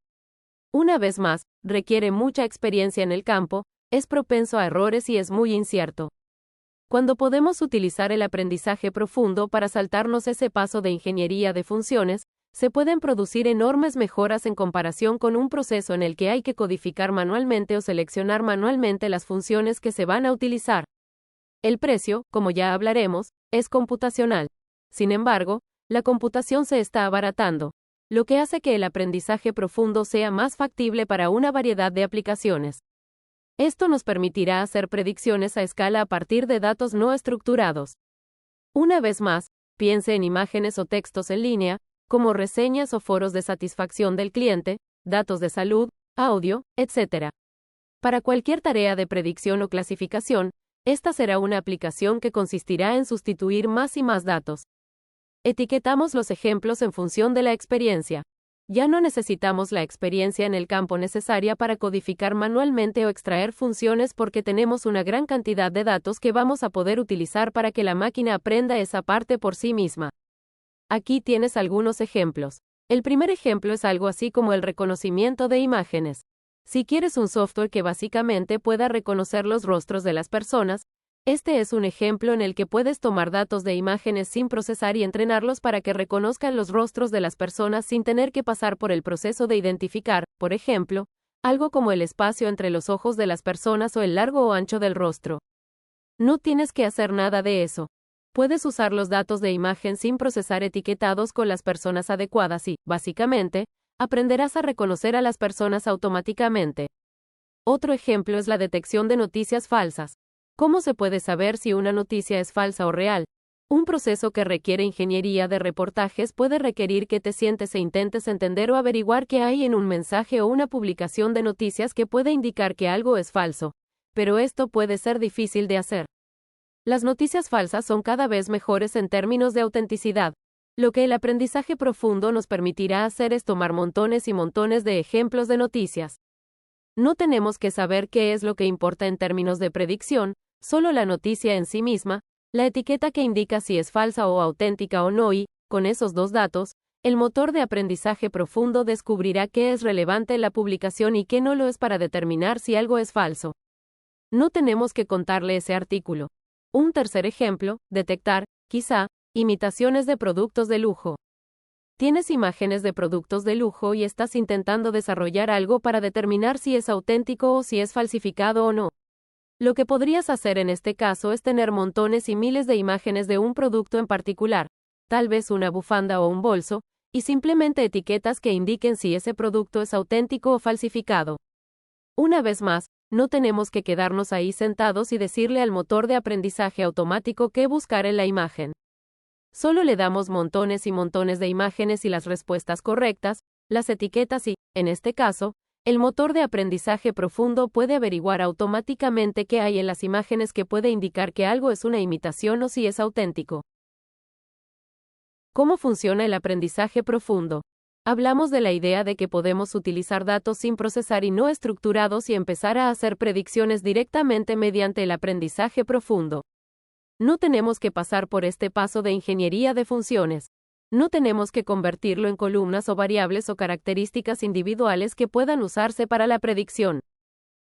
Una vez más, requiere mucha experiencia en el campo, es propenso a errores y es muy incierto. Cuando podemos utilizar el aprendizaje profundo para saltarnos ese paso de ingeniería de funciones, se pueden producir enormes mejoras en comparación con un proceso en el que hay que codificar manualmente o seleccionar manualmente las funciones que se van a utilizar. El precio, como ya hablaremos, es computacional. Sin embargo, la computación se está abaratando, lo que hace que el aprendizaje profundo sea más factible para una variedad de aplicaciones. Esto nos permitirá hacer predicciones a escala a partir de datos no estructurados. Una vez más, piense en imágenes o textos en línea, como reseñas o foros de satisfacción del cliente, datos de salud, audio, etc. Para cualquier tarea de predicción o clasificación, esta será una aplicación que consistirá en sustituir más y más datos. Etiquetamos los ejemplos en función de la experiencia. Ya no necesitamos la experiencia en el campo necesaria para codificar manualmente o extraer funciones porque tenemos una gran cantidad de datos que vamos a poder utilizar para que la máquina aprenda esa parte por sí misma. Aquí tienes algunos ejemplos. El primer ejemplo es algo así como el reconocimiento de imágenes. Si quieres un software que básicamente pueda reconocer los rostros de las personas, este es un ejemplo en el que puedes tomar datos de imágenes sin procesar y entrenarlos para que reconozcan los rostros de las personas sin tener que pasar por el proceso de identificar, por ejemplo, algo como el espacio entre los ojos de las personas o el largo o ancho del rostro. No tienes que hacer nada de eso. Puedes usar los datos de imagen sin procesar etiquetados con las personas adecuadas y, básicamente, aprenderás a reconocer a las personas automáticamente. Otro ejemplo es la detección de noticias falsas. ¿Cómo se puede saber si una noticia es falsa o real? Un proceso que requiere ingeniería de reportajes puede requerir que te sientes e intentes entender o averiguar qué hay en un mensaje o una publicación de noticias que puede indicar que algo es falso. Pero esto puede ser difícil de hacer. Las noticias falsas son cada vez mejores en términos de autenticidad. Lo que el aprendizaje profundo nos permitirá hacer es tomar montones y montones de ejemplos de noticias. No tenemos que saber qué es lo que importa en términos de predicción, solo la noticia en sí misma. la etiqueta que indica si es falsa o auténtica o no y, con esos dos datos, el motor de aprendizaje profundo descubrirá qué es relevante en la publicación y qué no lo es para determinar si algo es falso. No tenemos que contarle ese artículo. Un tercer ejemplo, detectar, quizá, imitaciones de productos de lujo. Tienes imágenes de productos de lujo y estás intentando desarrollar algo para determinar si es auténtico o si es falsificado o no. Lo que podrías hacer en este caso es tener montones y miles de imágenes de un producto en particular, tal vez una bufanda o un bolso, y simplemente etiquetas que indiquen si ese producto es auténtico o falsificado. Una vez más, no tenemos que quedarnos ahí sentados y decirle al motor de aprendizaje automático qué buscar en la imagen. Solo le damos montones y montones de imágenes y las respuestas correctas, las etiquetas y, en este caso, el motor de aprendizaje profundo puede averiguar automáticamente qué hay en las imágenes que puede indicar que algo es una imitación o si es auténtico. ¿Cómo funciona el aprendizaje profundo? Hablamos de la idea de que podemos utilizar datos sin procesar y no estructurados y empezar a hacer predicciones directamente mediante el aprendizaje profundo. No tenemos que pasar por este paso de ingeniería de funciones. No tenemos que convertirlo en columnas o variables o características individuales que puedan usarse para la predicción.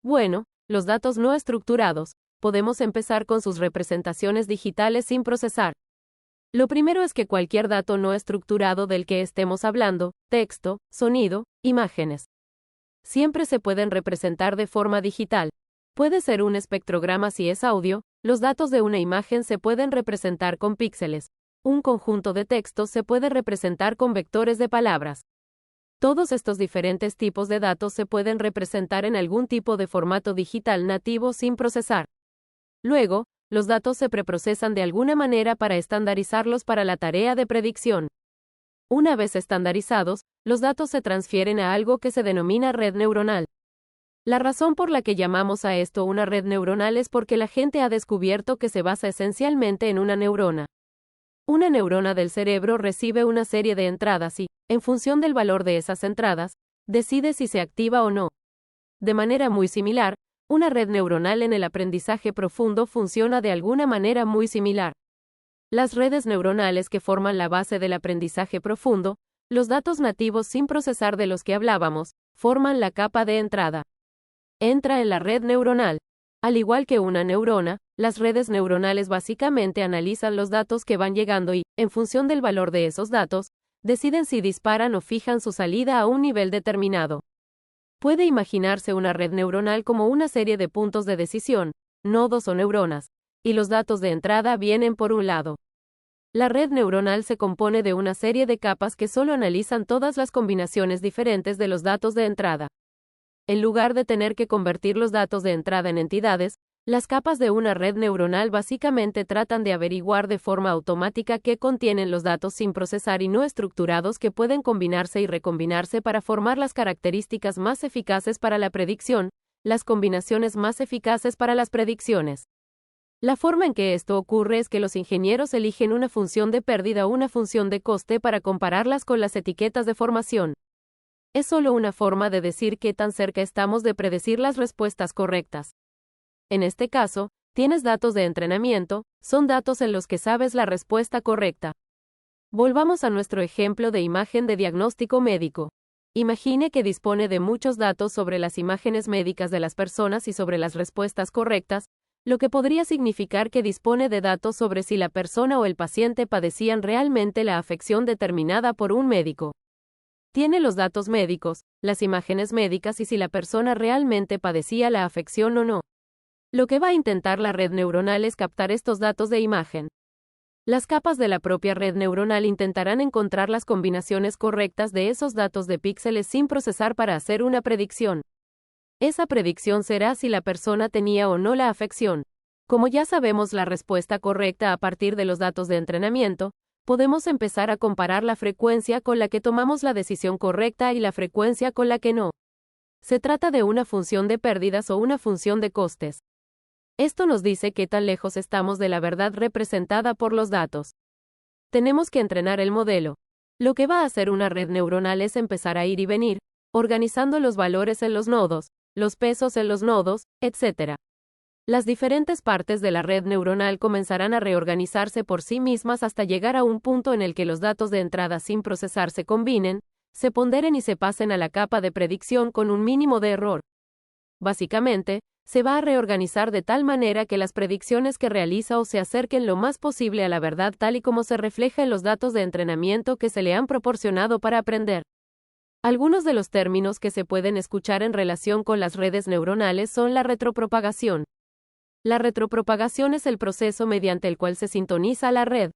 Bueno, los datos no estructurados, podemos empezar con sus representaciones digitales sin procesar. Lo primero es que cualquier dato no estructurado del que estemos hablando, texto, sonido, imágenes, siempre se pueden representar de forma digital. Puede ser un espectrograma si es audio, los datos de una imagen se pueden representar con píxeles. Un conjunto de textos se puede representar con vectores de palabras. Todos estos diferentes tipos de datos se pueden representar en algún tipo de formato digital nativo sin procesar. Luego, los datos se preprocesan de alguna manera para estandarizarlos para la tarea de predicción. Una vez estandarizados, los datos se transfieren a algo que se denomina red neuronal. La razón por la que llamamos a esto una red neuronal es porque la gente ha descubierto que se basa esencialmente en una neurona. Una neurona del cerebro recibe una serie de entradas y, en función del valor de esas entradas, decide si se activa o no. De manera muy similar, una red neuronal en el aprendizaje profundo funciona de alguna manera muy similar. Las redes neuronales que forman la base del aprendizaje profundo, los datos nativos sin procesar de los que hablábamos, forman la capa de entrada. Entra en la red neuronal. Al igual que una neurona, las redes neuronales básicamente analizan los datos que van llegando y, en función del valor de esos datos, deciden si disparan o fijan su salida a un nivel determinado. Puede imaginarse una red neuronal como una serie de puntos de decisión, nodos o neuronas, y los datos de entrada vienen por un lado. La red neuronal se compone de una serie de capas que solo analizan todas las combinaciones diferentes de los datos de entrada. En lugar de tener que convertir los datos de entrada en entidades, las capas de una red neuronal básicamente tratan de averiguar de forma automática qué contienen los datos sin procesar y no estructurados que pueden combinarse y recombinarse para formar las características más eficaces para la predicción, las combinaciones más eficaces para las predicciones. La forma en que esto ocurre es que los ingenieros eligen una función de pérdida o una función de coste para compararlas con las etiquetas de formación. Es solo una forma de decir qué tan cerca estamos de predecir las respuestas correctas. En este caso, tienes datos de entrenamiento, son datos en los que sabes la respuesta correcta. Volvamos a nuestro ejemplo de imagen de diagnóstico médico. Imagine que dispone de muchos datos sobre las imágenes médicas de las personas y sobre las respuestas correctas, lo que podría significar que dispone de datos sobre si la persona o el paciente padecían realmente la afección determinada por un médico. Tiene los datos médicos, las imágenes médicas y si la persona realmente padecía la afección o no. Lo que va a intentar la red neuronal es captar estos datos de imagen. Las capas de la propia red neuronal intentarán encontrar las combinaciones correctas de esos datos de píxeles sin procesar para hacer una predicción. Esa predicción será si la persona tenía o no la afección. Como ya sabemos la respuesta correcta a partir de los datos de entrenamiento, podemos empezar a comparar la frecuencia con la que tomamos la decisión correcta y la frecuencia con la que no. Se trata de una función de pérdidas o una función de costes. Esto nos dice qué tan lejos estamos de la verdad representada por los datos. Tenemos que entrenar el modelo. Lo que va a hacer una red neuronal es empezar a ir y venir, organizando los valores en los nodos, los pesos en los nodos, etc. Las diferentes partes de la red neuronal comenzarán a reorganizarse por sí mismas hasta llegar a un punto en el que los datos de entrada sin procesar se combinen, se ponderen y se pasen a la capa de predicción con un mínimo de error. Básicamente, se va a reorganizar de tal manera que las predicciones que realiza o se acerquen lo más posible a la verdad tal y como se refleja en los datos de entrenamiento que se le han proporcionado para aprender. Algunos de los términos que se pueden escuchar en relación con las redes neuronales son la retropropagación. La retropropagación es el proceso mediante el cual se sintoniza la red.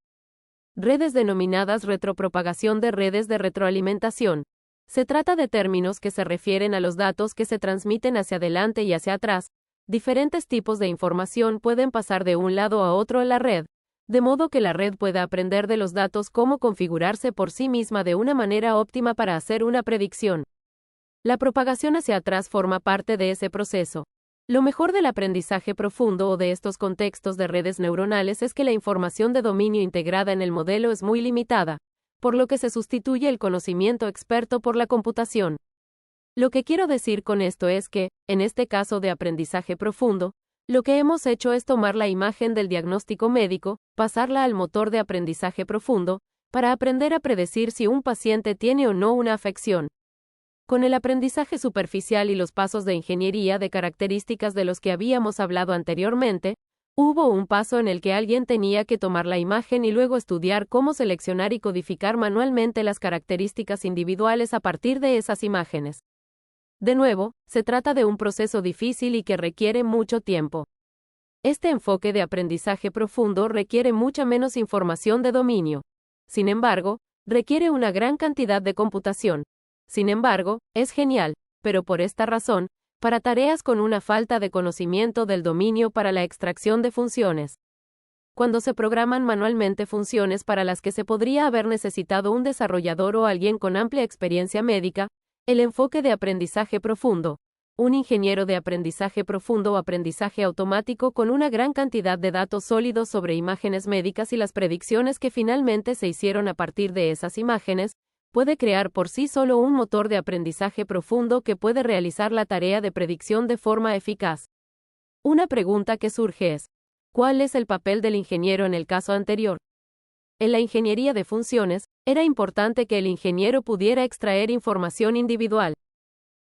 Redes denominadas retropropagación de redes de retroalimentación. Se trata de términos que se refieren a los datos que se transmiten hacia adelante y hacia atrás. Diferentes tipos de información pueden pasar de un lado a otro en la red, de modo que la red pueda aprender de los datos cómo configurarse por sí misma de una manera óptima para hacer una predicción. La propagación hacia atrás forma parte de ese proceso. Lo mejor del aprendizaje profundo o de estos contextos de redes neuronales es que la información de dominio integrada en el modelo es muy limitada, por lo que se sustituye el conocimiento experto por la computación. Lo que quiero decir con esto es que, en este caso de aprendizaje profundo, lo que hemos hecho es tomar la imagen del diagnóstico médico, pasarla al motor de aprendizaje profundo, para aprender a predecir si un paciente tiene o no una afección. Con el aprendizaje superficial y los pasos de ingeniería de características de los que habíamos hablado anteriormente, hubo un paso en el que alguien tenía que tomar la imagen y luego estudiar cómo seleccionar y codificar manualmente las características individuales a partir de esas imágenes. De nuevo, se trata de un proceso difícil y que requiere mucho tiempo. Este enfoque de aprendizaje profundo requiere mucha menos información de dominio. Sin embargo, requiere una gran cantidad de computación. Sin embargo, es genial, pero por esta razón, para tareas con una falta de conocimiento del dominio para la extracción de funciones. Cuando se programan manualmente funciones para las que se podría haber necesitado un desarrollador o alguien con amplia experiencia médica, el enfoque de aprendizaje profundo, un ingeniero de aprendizaje profundo o aprendizaje automático con una gran cantidad de datos sólidos sobre imágenes médicas y las predicciones que finalmente se hicieron a partir de esas imágenes, puede crear por sí solo un motor de aprendizaje profundo que puede realizar la tarea de predicción de forma eficaz. Una pregunta que surge es, ¿cuál es el papel del ingeniero en el caso anterior? En la ingeniería de funciones, era importante que el ingeniero pudiera extraer información individual.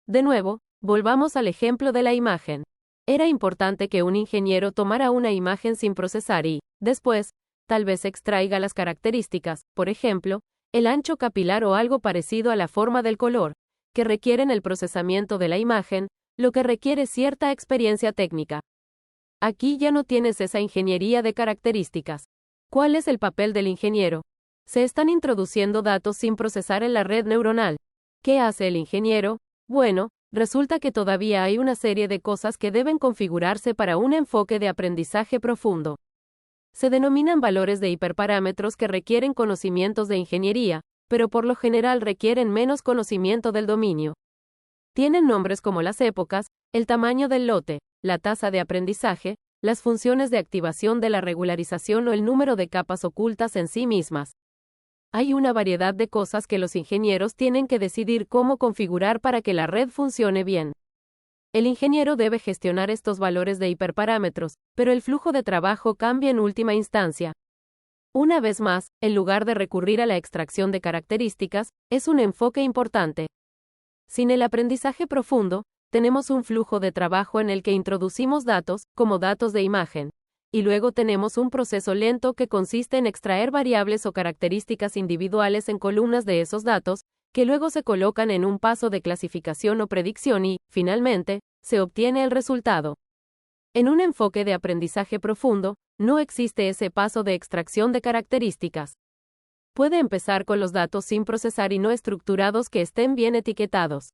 De nuevo, volvamos al ejemplo de la imagen. Era importante que un ingeniero tomara una imagen sin procesar y, después, tal vez extraiga las características, por ejemplo, el ancho capilar o algo parecido a la forma del color, que requieren el procesamiento de la imagen, lo que requiere cierta experiencia técnica. Aquí ya no tienes esa ingeniería de características. ¿Cuál es el papel del ingeniero? Se están introduciendo datos sin procesar en la red neuronal. ¿Qué hace el ingeniero? Bueno, resulta que todavía hay una serie de cosas que deben configurarse para un enfoque de aprendizaje profundo. Se denominan valores de hiperparámetros que requieren conocimientos de ingeniería, pero por lo general requieren menos conocimiento del dominio. Tienen nombres como las épocas, el tamaño del lote, la tasa de aprendizaje, las funciones de activación de la regularización o el número de capas ocultas en sí mismas. Hay una variedad de cosas que los ingenieros tienen que decidir cómo configurar para que la red funcione bien. El ingeniero debe gestionar estos valores de hiperparámetros, pero el flujo de trabajo cambia en última instancia. Una vez más, en lugar de recurrir a la extracción de características, es un enfoque importante. Sin el aprendizaje profundo, tenemos un flujo de trabajo en el que introducimos datos, como datos de imagen, y luego tenemos un proceso lento que consiste en extraer variables o características individuales en columnas de esos datos, que luego se colocan en un paso de clasificación o predicción y, finalmente, se obtiene el resultado. En un enfoque de aprendizaje profundo, no existe ese paso de extracción de características. Puede empezar con los datos sin procesar y no estructurados que estén bien etiquetados.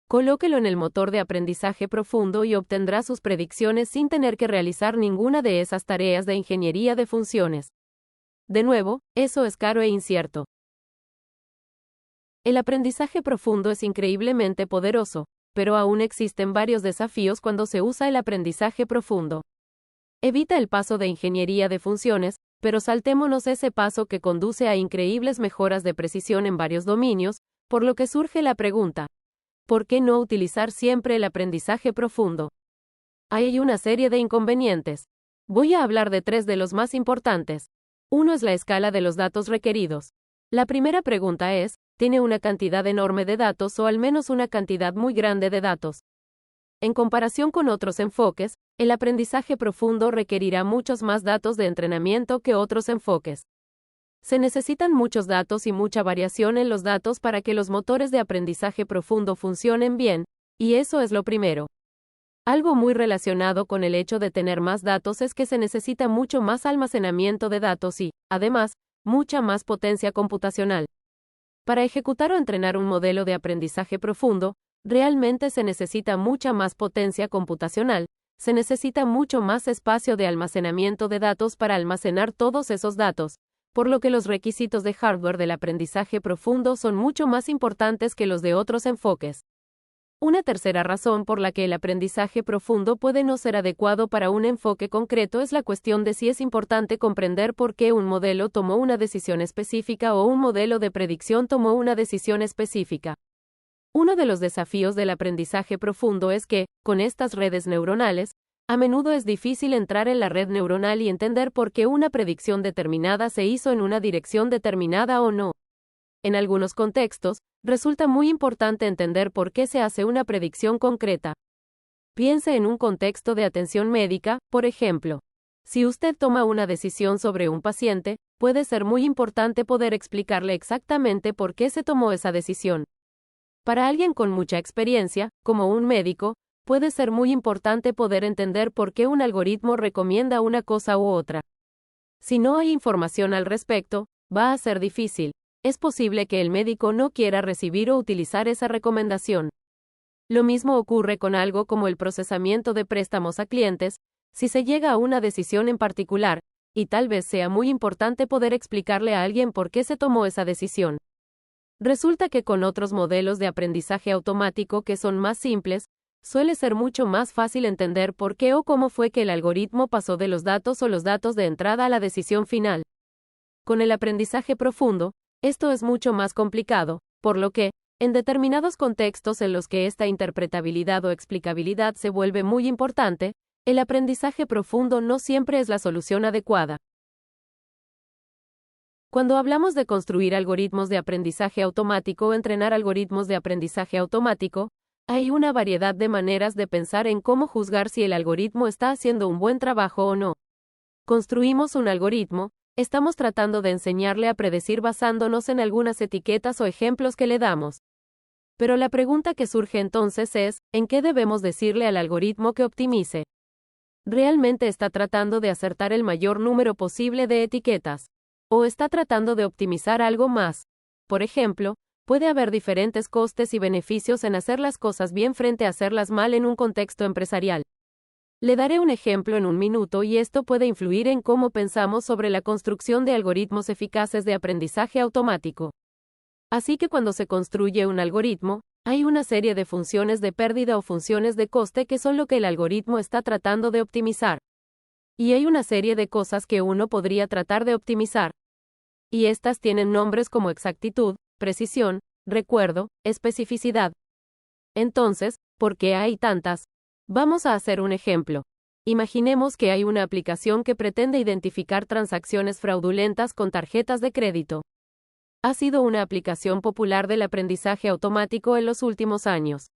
Colóquelo en el motor de aprendizaje profundo y obtendrá sus predicciones sin tener que realizar ninguna de esas tareas de ingeniería de funciones. De nuevo, eso es caro e incierto. El aprendizaje profundo es increíblemente poderoso, pero aún existen varios desafíos cuando se usa el aprendizaje profundo. Evita el paso de ingeniería de funciones, pero saltémonos ese paso que conduce a increíbles mejoras de precisión en varios dominios, por lo que surge la pregunta: ¿por qué no utilizar siempre el aprendizaje profundo? Hay una serie de inconvenientes. Voy a hablar de 3 de los más importantes. Uno es la escala de los datos requeridos. La primera pregunta es, ¿tiene una cantidad enorme de datos o al menos una cantidad muy grande de datos? En comparación con otros enfoques, el aprendizaje profundo requerirá muchos más datos de entrenamiento que otros enfoques. Se necesitan muchos datos y mucha variación en los datos para que los motores de aprendizaje profundo funcionen bien, y eso es lo primero. Algo muy relacionado con el hecho de tener más datos es que se necesita mucho más almacenamiento de datos y, además, mucha más potencia computacional. Para ejecutar o entrenar un modelo de aprendizaje profundo, realmente se necesita mucha más potencia computacional, se necesita mucho más espacio de almacenamiento de datos para almacenar todos esos datos, por lo que los requisitos de hardware del aprendizaje profundo son mucho más importantes que los de otros enfoques. Una tercera razón por la que el aprendizaje profundo puede no ser adecuado para un enfoque concreto es la cuestión de si es importante comprender por qué un modelo tomó una decisión específica o un modelo de predicción tomó una decisión específica. Uno de los desafíos del aprendizaje profundo es que, con estas redes neuronales, a menudo es difícil entrar en la red neuronal y entender por qué una predicción determinada se hizo en una dirección determinada o no. En algunos contextos, resulta muy importante entender por qué se hace una predicción concreta. Piense en un contexto de atención médica, por ejemplo. Si usted toma una decisión sobre un paciente, puede ser muy importante poder explicarle exactamente por qué se tomó esa decisión. Para alguien con mucha experiencia, como un médico, puede ser muy importante poder entender por qué un algoritmo recomienda una cosa u otra. Si no hay información al respecto, va a ser difícil. Es posible que el médico no quiera recibir o utilizar esa recomendación. Lo mismo ocurre con algo como el procesamiento de préstamos a clientes, si se llega a una decisión en particular, y tal vez sea muy importante poder explicarle a alguien por qué se tomó esa decisión. Resulta que con otros modelos de aprendizaje automático que son más simples, suele ser mucho más fácil entender por qué o cómo fue que el algoritmo pasó de los datos o los datos de entrada a la decisión final. Con el aprendizaje profundo, esto es mucho más complicado, por lo que, en determinados contextos en los que esta interpretabilidad o explicabilidad se vuelve muy importante, el aprendizaje profundo no siempre es la solución adecuada. Cuando hablamos de construir algoritmos de aprendizaje automático o entrenar algoritmos de aprendizaje automático, hay una variedad de maneras de pensar en cómo juzgar si el algoritmo está haciendo un buen trabajo o no. Construimos un algoritmo, estamos tratando de enseñarle a predecir basándonos en algunas etiquetas o ejemplos que le damos. Pero la pregunta que surge entonces es, ¿en qué debemos decirle al algoritmo que optimice? ¿Realmente está tratando de acertar el mayor número posible de etiquetas? ¿O está tratando de optimizar algo más? Por ejemplo, puede haber diferentes costes y beneficios en hacer las cosas bien frente a hacerlas mal en un contexto empresarial. Le daré un ejemplo en un minuto y esto puede influir en cómo pensamos sobre la construcción de algoritmos eficaces de aprendizaje automático. Así que cuando se construye un algoritmo, hay una serie de funciones de pérdida o funciones de coste que son lo que el algoritmo está tratando de optimizar. Y hay una serie de cosas que uno podría tratar de optimizar. Y estas tienen nombres como exactitud, precisión, recuerdo, especificidad. Entonces, ¿por qué hay tantas? Vamos a hacer un ejemplo. Imaginemos que hay una aplicación que pretende identificar transacciones fraudulentas con tarjetas de crédito. Ha sido una aplicación popular del aprendizaje automático en los últimos años.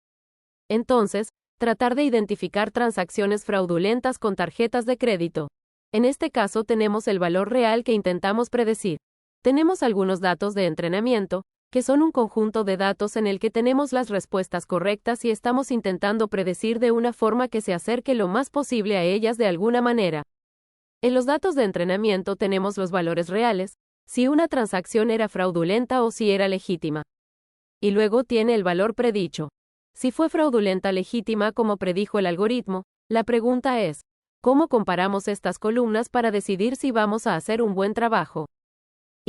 Entonces, tratar de identificar transacciones fraudulentas con tarjetas de crédito. En este caso tenemos el valor real que intentamos predecir. Tenemos algunos datos de entrenamiento, que son un conjunto de datos en el que tenemos las respuestas correctas y estamos intentando predecir de una forma que se acerque lo más posible a ellas de alguna manera. En los datos de entrenamiento tenemos los valores reales, si una transacción era fraudulenta o si era legítima. Y luego tiene el valor predicho. Si fue fraudulenta legítima como predijo el algoritmo, la pregunta es, ¿cómo comparamos estas columnas para decidir si vamos a hacer un buen trabajo?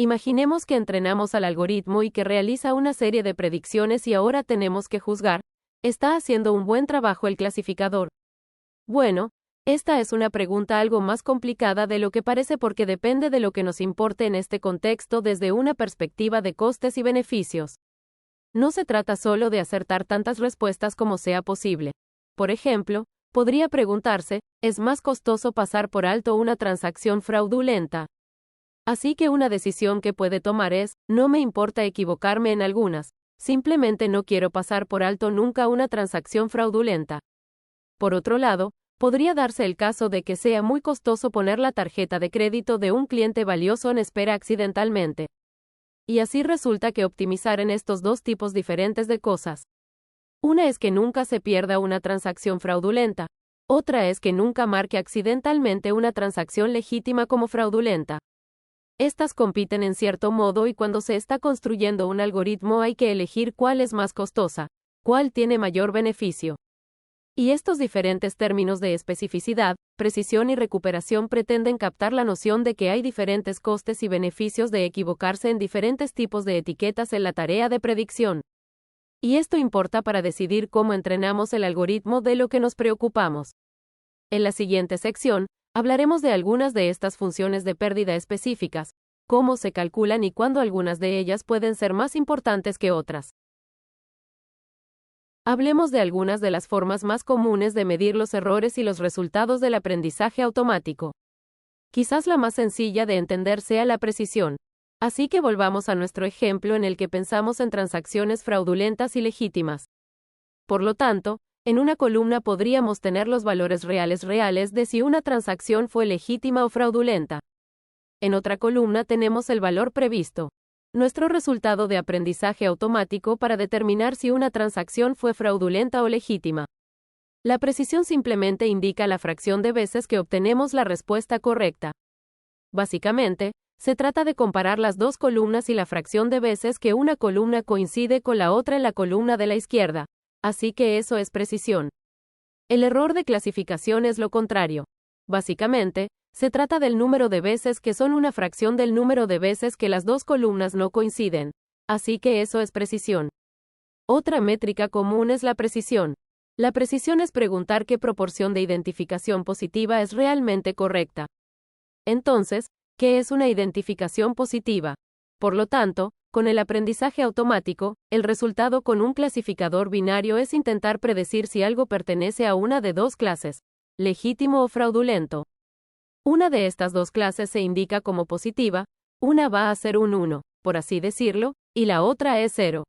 Imaginemos que entrenamos al algoritmo y que realiza una serie de predicciones y ahora tenemos que juzgar, ¿está haciendo un buen trabajo el clasificador? Bueno, esta es una pregunta algo más complicada de lo que parece porque depende de lo que nos importe en este contexto desde una perspectiva de costes y beneficios. No se trata solo de acertar tantas respuestas como sea posible. Por ejemplo, podría preguntarse, ¿es más costoso pasar por alto una transacción fraudulenta? Así que una decisión que puede tomar es, no me importa equivocarme en algunas, simplemente no quiero pasar por alto nunca una transacción fraudulenta. Por otro lado, podría darse el caso de que sea muy costoso poner la tarjeta de crédito de un cliente valioso en espera accidentalmente. Y así resulta que optimizar en estos dos tipos diferentes de cosas. Una es que nunca se pierda una transacción fraudulenta. Otra es que nunca marque accidentalmente una transacción legítima como fraudulenta. Estas compiten en cierto modo y cuando se está construyendo un algoritmo hay que elegir cuál es más costosa, cuál tiene mayor beneficio. Y estos diferentes términos de especificidad, precisión y recuperación pretenden captar la noción de que hay diferentes costes y beneficios de equivocarse en diferentes tipos de etiquetas en la tarea de predicción. Y esto importa para decidir cómo entrenamos el algoritmo de lo que nos preocupamos. En la siguiente sección, hablaremos de algunas de estas funciones de pérdida específicas, cómo se calculan y cuándo algunas de ellas pueden ser más importantes que otras. Hablemos de algunas de las formas más comunes de medir los errores y los resultados del aprendizaje automático. Quizás la más sencilla de entender sea la precisión. Así que volvamos a nuestro ejemplo en el que pensamos en transacciones fraudulentas y legítimas. Por lo tanto, en una columna podríamos tener los valores reales de si una transacción fue legítima o fraudulenta. En otra columna tenemos el valor previsto, nuestro resultado de aprendizaje automático para determinar si una transacción fue fraudulenta o legítima. La precisión simplemente indica la fracción de veces que obtenemos la respuesta correcta. Básicamente, se trata de comparar las dos columnas y la fracción de veces que una columna coincide con la otra en la columna de la izquierda. Así que eso es precisión. El error de clasificación es lo contrario. Básicamente, se trata del número de veces que son una fracción del número de veces que las dos columnas no coinciden. Así que eso es precisión. Otra métrica común es la precisión. La precisión es preguntar qué proporción de identificación positiva es realmente correcta. Entonces, ¿qué es una identificación positiva? Por lo tanto, con el aprendizaje automático, el resultado con un clasificador binario es intentar predecir si algo pertenece a una de dos clases, legítimo o fraudulento. Una de estas dos clases se indica como positiva, una va a ser un 1, por así decirlo, y la otra es 0.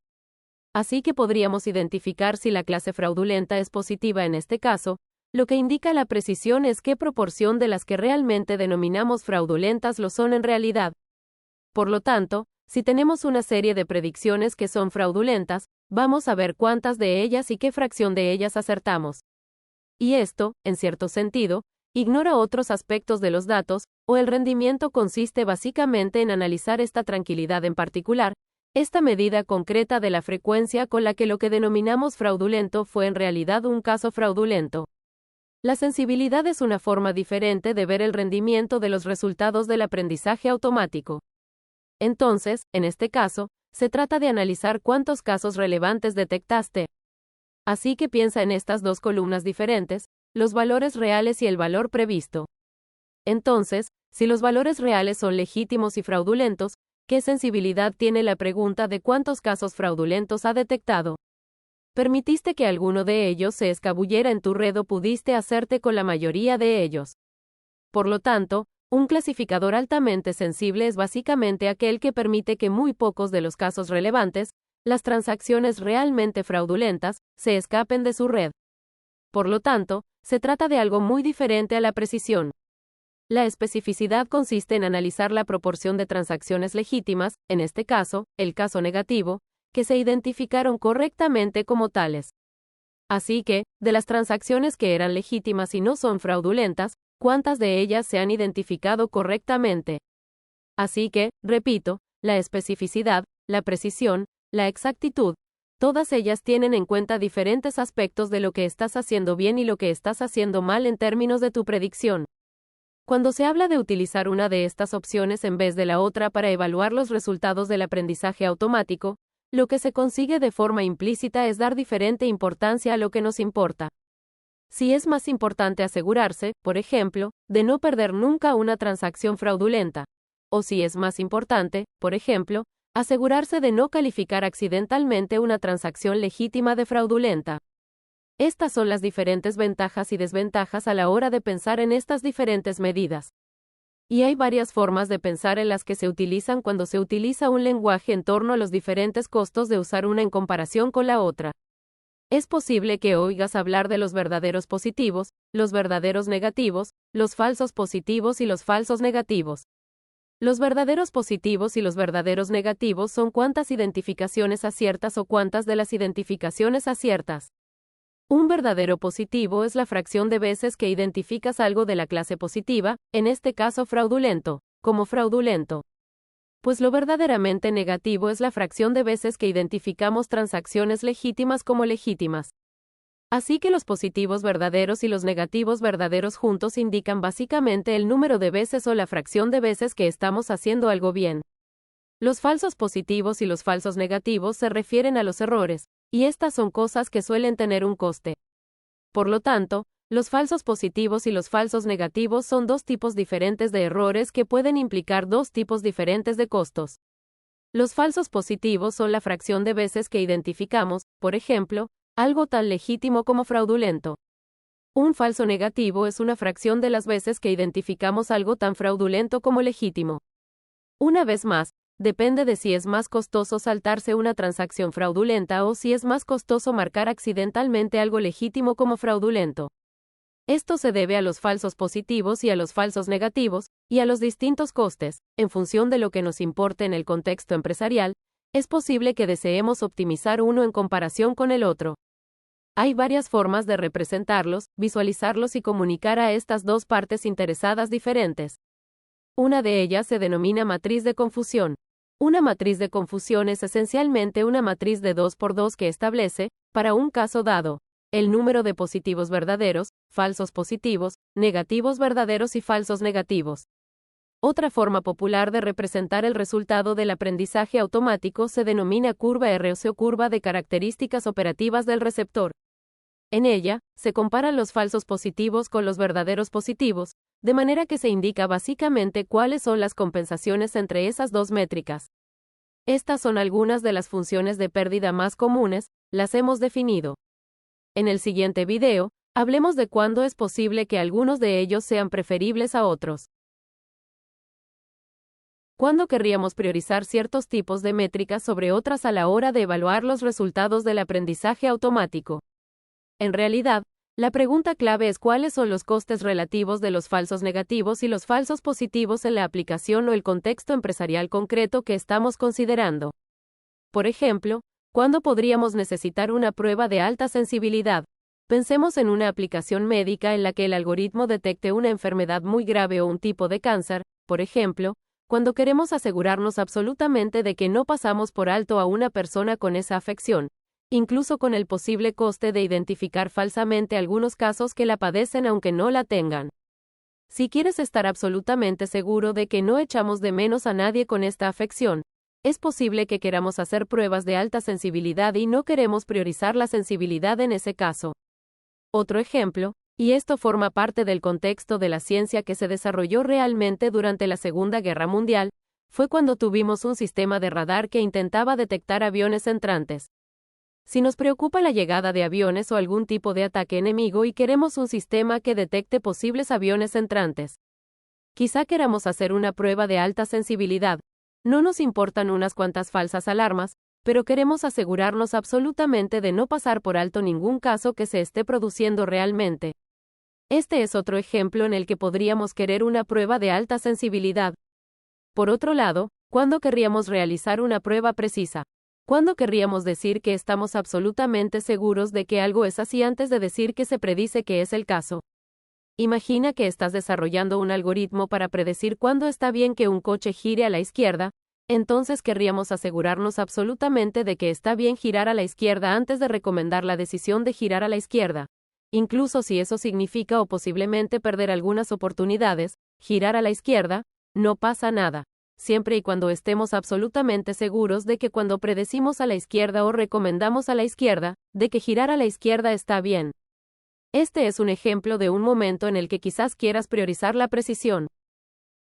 Así que podríamos identificar si la clase fraudulenta es positiva en este caso, lo que indica la precisión es qué proporción de las que realmente denominamos fraudulentas lo son en realidad. Por lo tanto, si tenemos una serie de predicciones que son fraudulentas, vamos a ver cuántas de ellas y qué fracción de ellas acertamos. Y esto, en cierto sentido, ignora otros aspectos de los datos, o el rendimiento consiste básicamente en analizar esta tranquilidad en particular, esta medida concreta de la frecuencia con la que lo que denominamos fraudulento fue en realidad un caso fraudulento. La sensibilidad es una forma diferente de ver el rendimiento de los resultados del aprendizaje automático. Entonces, en este caso, se trata de analizar cuántos casos relevantes detectaste. Así que piensa en estas dos columnas diferentes, los valores reales y el valor previsto. Entonces, si los valores reales son legítimos y fraudulentos, ¿qué sensibilidad tiene la pregunta de cuántos casos fraudulentos ha detectado? ¿Permitiste que alguno de ellos se escabullera en tu red o pudiste hacerte con la mayoría de ellos? Por lo tanto, un clasificador altamente sensible es básicamente aquel que permite que muy pocos de los casos relevantes, las transacciones realmente fraudulentas, se escapen de su red. Por lo tanto, se trata de algo muy diferente a la precisión. La especificidad consiste en analizar la proporción de transacciones legítimas, en este caso, el caso negativo, que se identificaron correctamente como tales. Así que, de las transacciones que eran legítimas y no son fraudulentas, ¿cuántas de ellas se han identificado correctamente? Así que, repito, la especificidad, la precisión, la exactitud, todas ellas tienen en cuenta diferentes aspectos de lo que estás haciendo bien y lo que estás haciendo mal en términos de tu predicción. Cuando se habla de utilizar una de estas opciones en vez de la otra para evaluar los resultados del aprendizaje automático, lo que se consigue de forma implícita es dar diferente importancia a lo que nos importa. Si es más importante asegurarse, por ejemplo, de no perder nunca una transacción fraudulenta, o si es más importante, por ejemplo, asegurarse de no calificar accidentalmente una transacción legítima de fraudulenta. Estas son las diferentes ventajas y desventajas a la hora de pensar en estas diferentes medidas. Y hay varias formas de pensar en las que se utilizan cuando se utiliza un lenguaje en torno a los diferentes costos de usar una en comparación con la otra. Es posible que oigas hablar de los verdaderos positivos, los verdaderos negativos, los falsos positivos y los falsos negativos. Los verdaderos positivos y los verdaderos negativos son cuántas identificaciones aciertas o cuántas de las identificaciones aciertas. Un verdadero positivo es la fracción de veces que identificas algo de la clase positiva, en este caso fraudulento, como fraudulento. Pues lo verdaderamente negativo es la fracción de veces que identificamos transacciones legítimas como legítimas. Así que los positivos verdaderos y los negativos verdaderos juntos indican básicamente el número de veces o la fracción de veces que estamos haciendo algo bien. Los falsos positivos y los falsos negativos se refieren a los errores, y estas son cosas que suelen tener un coste. Por lo tanto, los falsos positivos y los falsos negativos son dos tipos diferentes de errores que pueden implicar dos tipos diferentes de costos. Los falsos positivos son la fracción de veces que identificamos, por ejemplo, algo tan legítimo como fraudulento. Un falso negativo es una fracción de las veces que identificamos algo tan fraudulento como legítimo. Una vez más, depende de si es más costoso saltarse una transacción fraudulenta o si es más costoso marcar accidentalmente algo legítimo como fraudulento. Esto se debe a los falsos positivos y a los falsos negativos, y a los distintos costes, en función de lo que nos importe en el contexto empresarial. Es posible que deseemos optimizar uno en comparación con el otro. Hay varias formas de representarlos, visualizarlos y comunicar a estas dos partes interesadas diferentes. Una de ellas se denomina matriz de confusión. Una matriz de confusión es esencialmente una matriz de 2x2 que establece, para un caso dado, el número de positivos verdaderos, falsos positivos, negativos verdaderos y falsos negativos. Otra forma popular de representar el resultado del aprendizaje automático se denomina curva ROC o curva de características operativas del receptor. En ella, se comparan los falsos positivos con los verdaderos positivos, de manera que se indica básicamente cuáles son las compensaciones entre esas dos métricas. Estas son algunas de las funciones de pérdida más comunes, las hemos definido. En el siguiente video, hablemos de cuándo es posible que algunos de ellos sean preferibles a otros. ¿Cuándo querríamos priorizar ciertos tipos de métricas sobre otras a la hora de evaluar los resultados del aprendizaje automático? En realidad, la pregunta clave es cuáles son los costes relativos de los falsos negativos y los falsos positivos en la aplicación o el contexto empresarial concreto que estamos considerando. Por ejemplo, ¿cuándo podríamos necesitar una prueba de alta sensibilidad? Pensemos en una aplicación médica en la que el algoritmo detecte una enfermedad muy grave o un tipo de cáncer, por ejemplo, cuando queremos asegurarnos absolutamente de que no pasamos por alto a una persona con esa afección, incluso con el posible coste de identificar falsamente algunos casos que la padecen aunque no la tengan. Si quieres estar absolutamente seguro de que no echamos de menos a nadie con esta afección, es posible que queramos hacer pruebas de alta sensibilidad y no queremos priorizar la sensibilidad en ese caso. Otro ejemplo, y esto forma parte del contexto de la ciencia que se desarrolló realmente durante la Segunda Guerra Mundial, fue cuando tuvimos un sistema de radar que intentaba detectar aviones entrantes. Si nos preocupa la llegada de aviones o algún tipo de ataque enemigo y queremos un sistema que detecte posibles aviones entrantes, quizá queramos hacer una prueba de alta sensibilidad. No nos importan unas cuantas falsas alarmas, pero queremos asegurarnos absolutamente de no pasar por alto ningún caso que se esté produciendo realmente. Este es otro ejemplo en el que podríamos querer una prueba de alta sensibilidad. Por otro lado, ¿cuándo querríamos realizar una prueba precisa? ¿Cuándo querríamos decir que estamos absolutamente seguros de que algo es así antes de decir que se predice que es el caso? Imagina que estás desarrollando un algoritmo para predecir cuándo está bien que un coche gire a la izquierda, entonces querríamos asegurarnos absolutamente de que está bien girar a la izquierda antes de recomendar la decisión de girar a la izquierda. Incluso si eso significa o posiblemente perder algunas oportunidades, girar a la izquierda, no pasa nada, siempre y cuando estemos absolutamente seguros de que cuando predecimos a la izquierda o recomendamos a la izquierda, de que girar a la izquierda está bien. Este es un ejemplo de un momento en el que quizás quieras priorizar la precisión.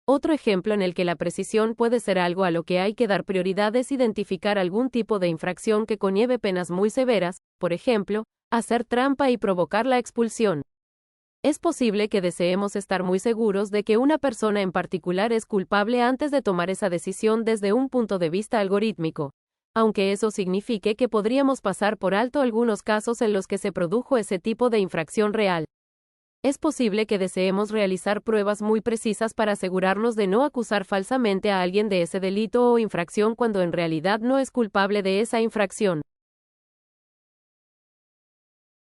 Otro ejemplo en el que la precisión puede ser algo a lo que hay que dar prioridad es identificar algún tipo de infracción que conlleve penas muy severas, por ejemplo, hacer trampa y provocar la expulsión. Es posible que deseemos estar muy seguros de que una persona en particular es culpable antes de tomar esa decisión desde un punto de vista algorítmico, aunque eso signifique que podríamos pasar por alto algunos casos en los que se produjo ese tipo de infracción real. Es posible que deseemos realizar pruebas muy precisas para asegurarnos de no acusar falsamente a alguien de ese delito o infracción cuando en realidad no es culpable de esa infracción.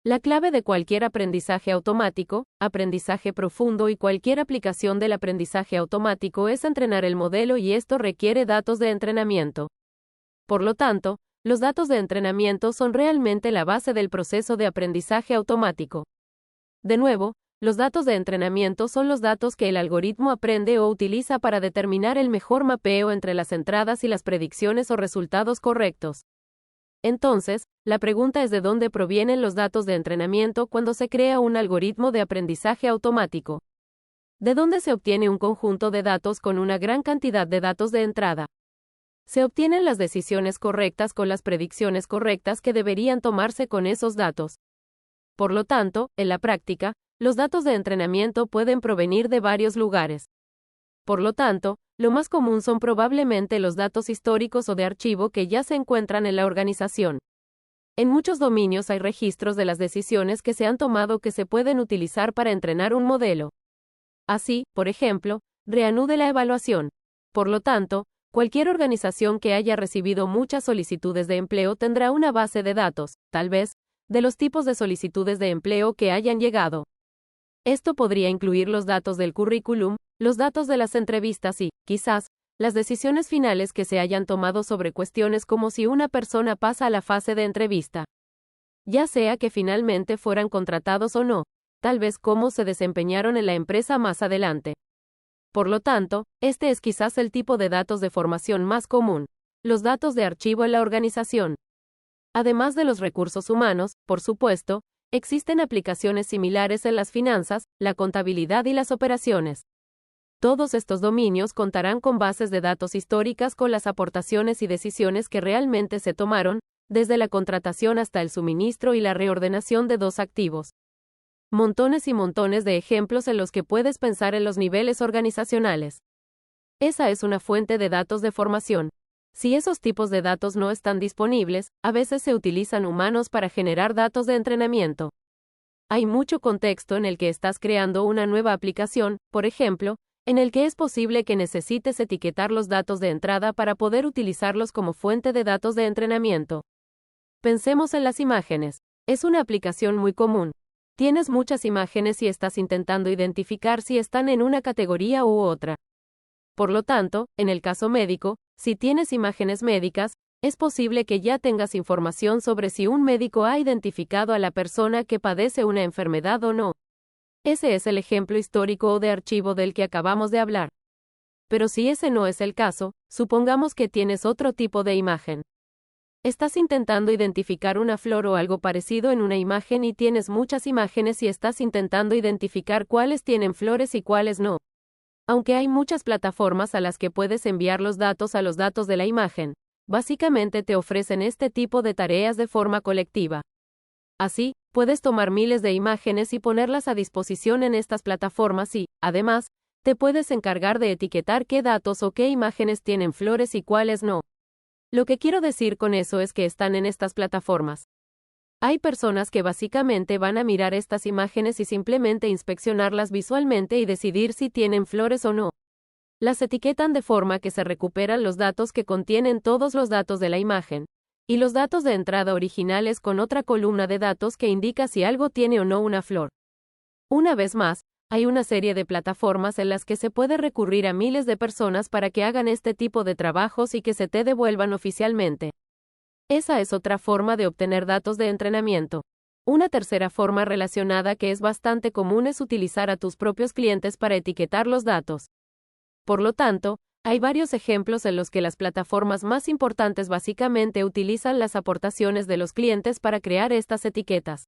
La clave de cualquier aprendizaje automático, aprendizaje profundo y cualquier aplicación del aprendizaje automático es entrenar el modelo y esto requiere datos de entrenamiento. Por lo tanto, los datos de entrenamiento son realmente la base del proceso de aprendizaje automático. De nuevo, los datos de entrenamiento son los datos que el algoritmo aprende o utiliza para determinar el mejor mapeo entre las entradas y las predicciones o resultados correctos. Entonces, la pregunta es de dónde provienen los datos de entrenamiento cuando se crea un algoritmo de aprendizaje automático. ¿De dónde se obtiene un conjunto de datos con una gran cantidad de datos de entrada? Se obtienen las decisiones correctas con las predicciones correctas que deberían tomarse con esos datos. Por lo tanto, en la práctica, los datos de entrenamiento pueden provenir de varios lugares. Por lo tanto, lo más común son probablemente los datos históricos o de archivo que ya se encuentran en la organización. En muchos dominios hay registros de las decisiones que se han tomado que se pueden utilizar para entrenar un modelo. Así, por ejemplo, reanude la evaluación. Por lo tanto, cualquier organización que haya recibido muchas solicitudes de empleo tendrá una base de datos, tal vez, de los tipos de solicitudes de empleo que hayan llegado. Esto podría incluir los datos del currículum, los datos de las entrevistas y, quizás, las decisiones finales que se hayan tomado sobre cuestiones como si una persona pasa a la fase de entrevista. Ya sea que finalmente fueran contratados o no, tal vez cómo se desempeñaron en la empresa más adelante. Por lo tanto, este es quizás el tipo de datos de formación más común, los datos de archivo en la organización. Además de los recursos humanos, por supuesto, existen aplicaciones similares en las finanzas, la contabilidad y las operaciones. Todos estos dominios contarán con bases de datos históricas con las aportaciones y decisiones que realmente se tomaron, desde la contratación hasta el suministro y la reordenación de dos activos. Montones y montones de ejemplos en los que puedes pensar en los niveles organizacionales. Esa es una fuente de datos de formación. Si esos tipos de datos no están disponibles, a veces se utilizan humanos para generar datos de entrenamiento. Hay mucho contexto en el que estás creando una nueva aplicación, por ejemplo, en el que es posible que necesites etiquetar los datos de entrada para poder utilizarlos como fuente de datos de entrenamiento. Pensemos en las imágenes. Es una aplicación muy común. Tienes muchas imágenes y estás intentando identificar si están en una categoría u otra. Por lo tanto, en el caso médico, si tienes imágenes médicas, es posible que ya tengas información sobre si un médico ha identificado a la persona que padece una enfermedad o no. Ese es el ejemplo histórico o de archivo del que acabamos de hablar. Pero si ese no es el caso, supongamos que tienes otro tipo de imagen. Estás intentando identificar una flor o algo parecido en una imagen y tienes muchas imágenes y estás intentando identificar cuáles tienen flores y cuáles no. Aunque hay muchas plataformas a las que puedes enviar los datos a los datos de la imagen, básicamente te ofrecen este tipo de tareas de forma colectiva. Así, puedes tomar miles de imágenes y ponerlas a disposición en estas plataformas y, además, te puedes encargar de etiquetar qué datos o qué imágenes tienen flores y cuáles no. Lo que quiero decir con eso es que están en estas plataformas. Hay personas que básicamente van a mirar estas imágenes y simplemente inspeccionarlas visualmente y decidir si tienen flores o no. Las etiquetan de forma que se recuperan los datos que contienen todos los datos de la imagen, y los datos de entrada originales con otra columna de datos que indica si algo tiene o no una flor. Una vez más, hay una serie de plataformas en las que se puede recurrir a miles de personas para que hagan este tipo de trabajos y que se te devuelvan oficialmente. Esa es otra forma de obtener datos de entrenamiento. Una tercera forma relacionada que es bastante común es utilizar a tus propios clientes para etiquetar los datos. Por lo tanto, hay varios ejemplos en los que las plataformas más importantes básicamente utilizan las aportaciones de los clientes para crear estas etiquetas.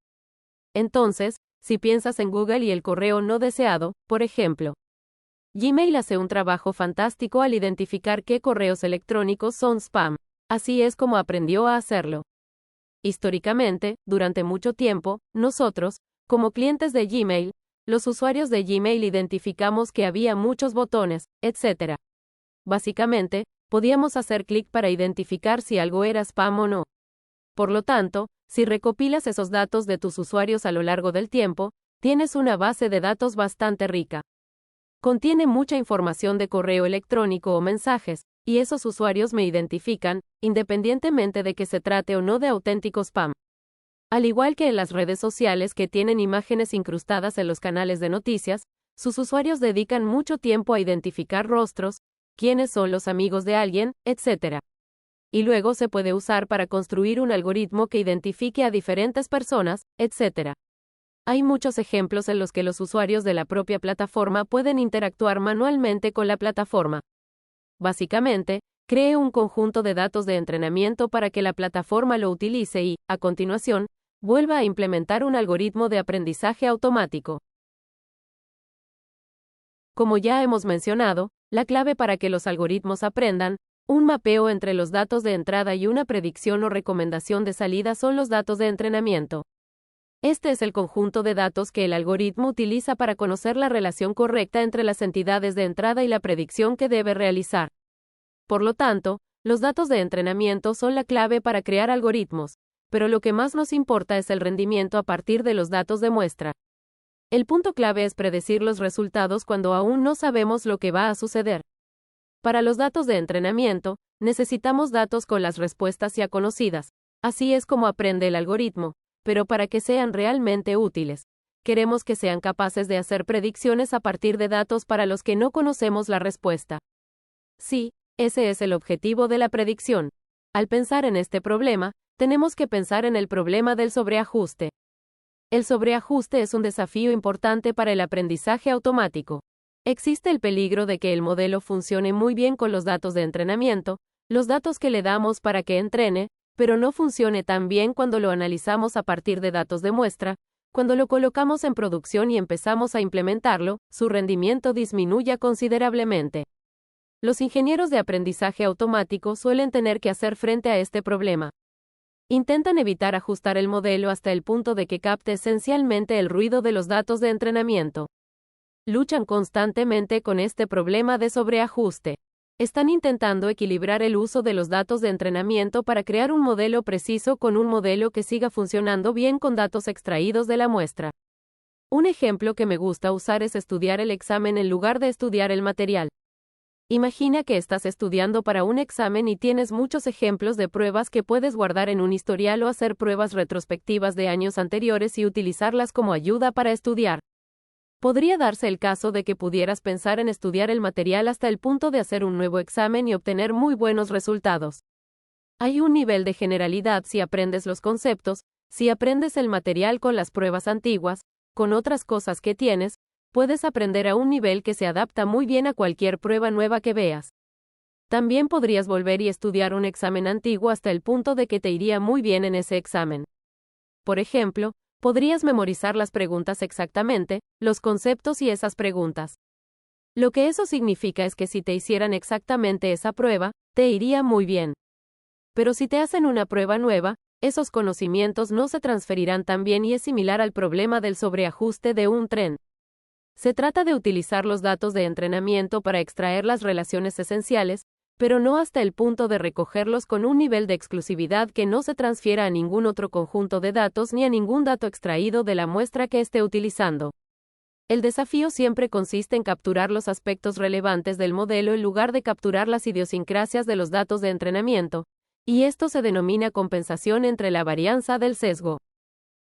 Entonces, si piensas en Google y el correo no deseado, por ejemplo, Gmail hace un trabajo fantástico al identificar qué correos electrónicos son spam. Así es como aprendió a hacerlo. Históricamente, durante mucho tiempo, nosotros, como clientes de Gmail, los usuarios de Gmail identificamos que había muchos botones, etc. Básicamente, podíamos hacer clic para identificar si algo era spam o no. Por lo tanto, si recopilas esos datos de tus usuarios a lo largo del tiempo, tienes una base de datos bastante rica. Contiene mucha información de correo electrónico o mensajes, y esos usuarios me identifican, independientemente de que se trate o no de auténtico spam. Al igual que en las redes sociales que tienen imágenes incrustadas en los canales de noticias, sus usuarios dedican mucho tiempo a identificar rostros, quiénes son los amigos de alguien, etc. Y luego se puede usar para construir un algoritmo que identifique a diferentes personas, etc. Hay muchos ejemplos en los que los usuarios de la propia plataforma pueden interactuar manualmente con la plataforma. Básicamente, cree un conjunto de datos de entrenamiento para que la plataforma lo utilice y, a continuación, vuelva a implementar un algoritmo de aprendizaje automático. Como ya hemos mencionado, la clave para que los algoritmos aprendan, un mapeo entre los datos de entrada y una predicción o recomendación de salida son los datos de entrenamiento. Este es el conjunto de datos que el algoritmo utiliza para conocer la relación correcta entre las entidades de entrada y la predicción que debe realizar. Por lo tanto, los datos de entrenamiento son la clave para crear algoritmos, pero lo que más nos importa es el rendimiento a partir de los datos de muestra. El punto clave es predecir los resultados cuando aún no sabemos lo que va a suceder. Para los datos de entrenamiento, necesitamos datos con las respuestas ya conocidas. Así es como aprende el algoritmo. Pero para que sean realmente útiles, queremos que sean capaces de hacer predicciones a partir de datos para los que no conocemos la respuesta. Sí, ese es el objetivo de la predicción. Al pensar en este problema, tenemos que pensar en el problema del sobreajuste. El sobreajuste es un desafío importante para el aprendizaje automático. Existe el peligro de que el modelo funcione muy bien con los datos de entrenamiento, los datos que le damos para que entrene, pero no funcione tan bien cuando lo analizamos a partir de datos de muestra. Cuando lo colocamos en producción y empezamos a implementarlo, su rendimiento disminuye considerablemente. Los ingenieros de aprendizaje automático suelen tener que hacer frente a este problema. Intentan evitar ajustar el modelo hasta el punto de que capte esencialmente el ruido de los datos de entrenamiento. Luchan constantemente con este problema de sobreajuste. Están intentando equilibrar el uso de los datos de entrenamiento para crear un modelo preciso con un modelo que siga funcionando bien con datos extraídos de la muestra. Un ejemplo que me gusta usar es estudiar el examen en lugar de estudiar el material. Imagina que estás estudiando para un examen y tienes muchos ejemplos de pruebas que puedes guardar en un historial o hacer pruebas retrospectivas de años anteriores y utilizarlas como ayuda para estudiar. Podría darse el caso de que pudieras pensar en estudiar el material hasta el punto de hacer un nuevo examen y obtener muy buenos resultados. Hay un nivel de generalidad si aprendes los conceptos, si aprendes el material con las pruebas antiguas, con otras cosas que tienes, puedes aprender a un nivel que se adapta muy bien a cualquier prueba nueva que veas. También podrías volver y estudiar un examen antiguo hasta el punto de que te iría muy bien en ese examen. Por ejemplo, podrías memorizar las preguntas exactamente, los conceptos y esas preguntas. Lo que eso significa es que si te hicieran exactamente esa prueba, te iría muy bien. Pero si te hacen una prueba nueva, esos conocimientos no se transferirán tan bien y es similar al problema del sobreajuste de un tren. Se trata de utilizar los datos de entrenamiento para extraer las relaciones esenciales, pero no hasta el punto de recogerlos con un nivel de exclusividad que no se transfiera a ningún otro conjunto de datos ni a ningún dato extraído de la muestra que esté utilizando. El desafío siempre consiste en capturar los aspectos relevantes del modelo en lugar de capturar las idiosincrasias de los datos de entrenamiento, y esto se denomina compensación entre la varianza del sesgo.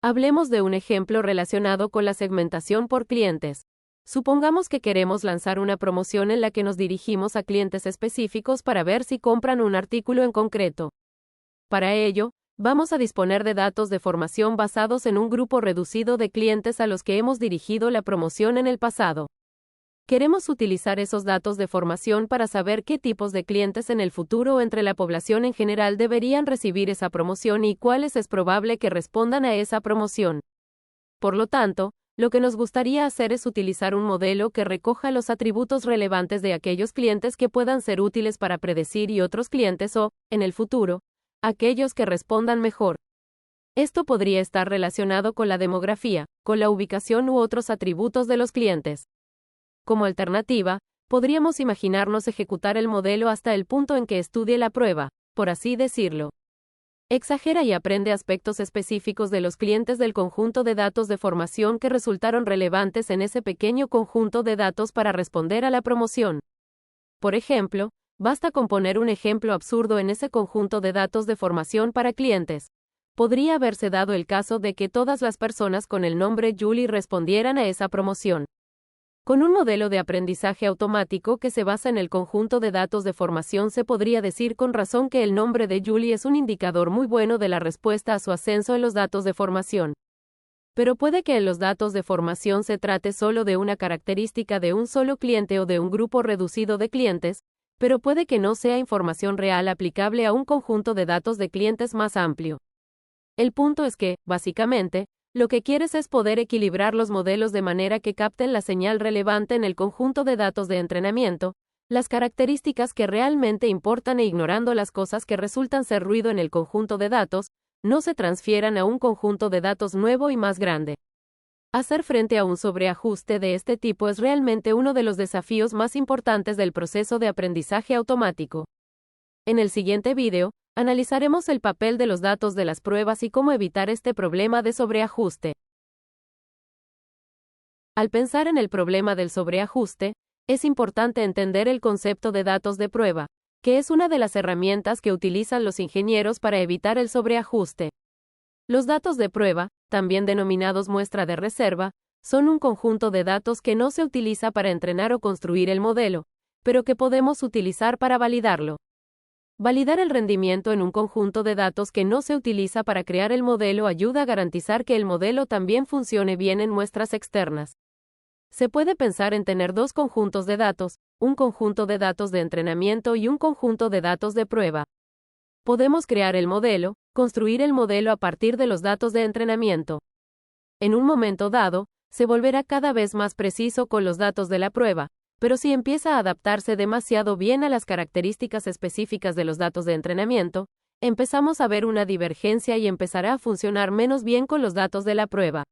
Hablemos de un ejemplo relacionado con la segmentación por clientes. Supongamos que queremos lanzar una promoción en la que nos dirigimos a clientes específicos para ver si compran un artículo en concreto. Para ello, vamos a disponer de datos de formación basados en un grupo reducido de clientes a los que hemos dirigido la promoción en el pasado. Queremos utilizar esos datos de formación para saber qué tipos de clientes en el futuro entre la población en general deberían recibir esa promoción y cuáles es probable que respondan a esa promoción. Por lo tanto, lo que nos gustaría hacer es utilizar un modelo que recoja los atributos relevantes de aquellos clientes que puedan ser útiles para predecir y otros clientes o, en el futuro, aquellos que respondan mejor. Esto podría estar relacionado con la demografía, con la ubicación u otros atributos de los clientes. Como alternativa, podríamos imaginarnos ejecutar el modelo hasta el punto en que estudie la prueba, por así decirlo. Exagera y aprende aspectos específicos de los clientes del conjunto de datos de formación que resultaron relevantes en ese pequeño conjunto de datos para responder a la promoción. Por ejemplo, basta con poner un ejemplo absurdo en ese conjunto de datos de formación para clientes. Podría haberse dado el caso de que todas las personas con el nombre Julie respondieran a esa promoción. Con un modelo de aprendizaje automático que se basa en el conjunto de datos de formación se podría decir con razón que el nombre de Julie es un indicador muy bueno de la respuesta a su ascenso en los datos de formación. Pero puede que en los datos de formación se trate solo de una característica de un solo cliente o de un grupo reducido de clientes, pero puede que no sea información real aplicable a un conjunto de datos de clientes más amplio. El punto es que, básicamente, lo que quieres es poder equilibrar los modelos de manera que capten la señal relevante en el conjunto de datos de entrenamiento, las características que realmente importan e ignorando las cosas que resultan ser ruido en el conjunto de datos, no se transfieran a un conjunto de datos nuevo y más grande. Hacer frente a un sobreajuste de este tipo es realmente uno de los desafíos más importantes del proceso de aprendizaje automático. En el siguiente video, analizaremos el papel de los datos de las pruebas y cómo evitar este problema de sobreajuste. Al pensar en el problema del sobreajuste, es importante entender el concepto de datos de prueba, que es una de las herramientas que utilizan los ingenieros para evitar el sobreajuste. Los datos de prueba, también denominados muestra de reserva, son un conjunto de datos que no se utiliza para entrenar o construir el modelo, pero que podemos utilizar para validarlo. Validar el rendimiento en un conjunto de datos que no se utiliza para crear el modelo ayuda a garantizar que el modelo también funcione bien en muestras externas. Se puede pensar en tener dos conjuntos de datos, un conjunto de datos de entrenamiento y un conjunto de datos de prueba. Podemos crear el modelo, construir el modelo a partir de los datos de entrenamiento. En un momento dado, se volverá cada vez más preciso con los datos de la prueba, pero si empieza a adaptarse demasiado bien a las características específicas de los datos de entrenamiento, empezamos a ver una divergencia y empezará a funcionar menos bien con los datos de la prueba.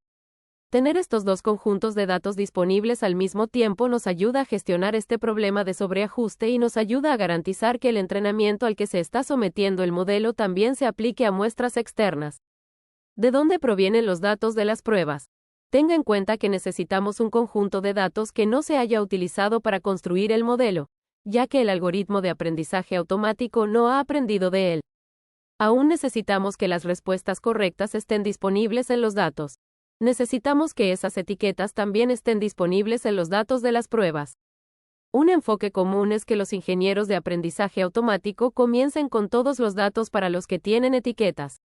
Tener estos dos conjuntos de datos disponibles al mismo tiempo nos ayuda a gestionar este problema de sobreajuste y nos ayuda a garantizar que el entrenamiento al que se está sometiendo el modelo también se aplique a muestras externas. ¿De dónde provienen los datos de las pruebas? Tenga en cuenta que necesitamos un conjunto de datos que no se haya utilizado para construir el modelo, ya que el algoritmo de aprendizaje automático no ha aprendido de él. Aún necesitamos que las respuestas correctas estén disponibles en los datos. Necesitamos que esas etiquetas también estén disponibles en los datos de las pruebas. Un enfoque común es que los ingenieros de aprendizaje automático comiencen con todos los datos para los que tienen etiquetas.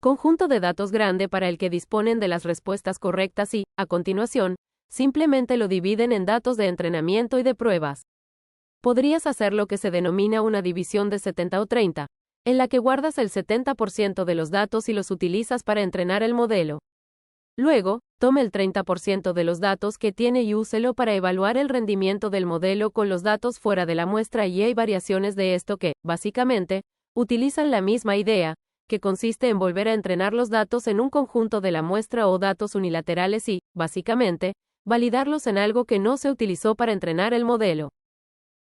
Conjunto de datos grande para el que disponen de las respuestas correctas y, a continuación, simplemente lo dividen en datos de entrenamiento y de pruebas. Podrías hacer lo que se denomina una división de 70 o 30, en la que guardas el 70% de los datos y los utilizas para entrenar el modelo. Luego, tome el 30% de los datos que tiene y úselo para evaluar el rendimiento del modelo con los datos fuera de la muestra y hay variaciones de esto que, básicamente, utilizan la misma idea, que consiste en volver a entrenar los datos en un conjunto de la muestra o datos unilaterales y, básicamente, validarlos en algo que no se utilizó para entrenar el modelo.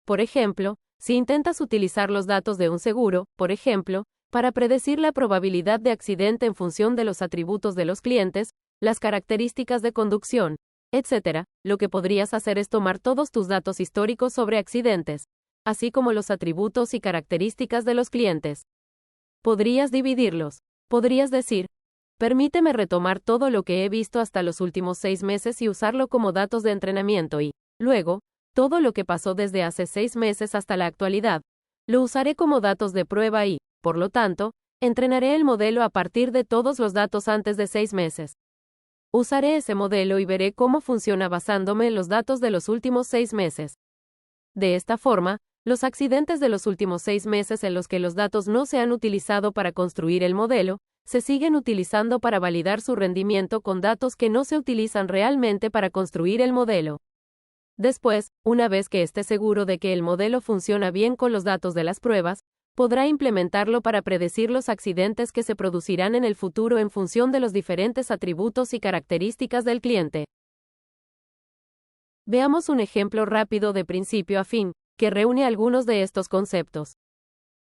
Por ejemplo, si intentas utilizar los datos de un seguro, por ejemplo, para predecir la probabilidad de accidente en función de los atributos de los clientes, las características de conducción, etc., lo que podrías hacer es tomar todos tus datos históricos sobre accidentes, así como los atributos y características de los clientes. Podrías dividirlos. Podrías decir, permíteme retomar todo lo que he visto hasta los últimos 6 meses y usarlo como datos de entrenamiento y, luego, todo lo que pasó desde hace 6 meses hasta la actualidad, lo usaré como datos de prueba y, por lo tanto, entrenaré el modelo a partir de todos los datos antes de 6 meses. Usaré ese modelo y veré cómo funciona basándome en los datos de los últimos 6 meses. De esta forma, los accidentes de los últimos 6 meses en los que los datos no se han utilizado para construir el modelo, se siguen utilizando para validar su rendimiento con datos que no se utilizan realmente para construir el modelo. Después, una vez que esté seguro de que el modelo funciona bien con los datos de las pruebas, podrá implementarlo para predecir los accidentes que se producirán en el futuro en función de los diferentes atributos y características del cliente. Veamos un ejemplo rápido de principio a fin, que reúne algunos de estos conceptos.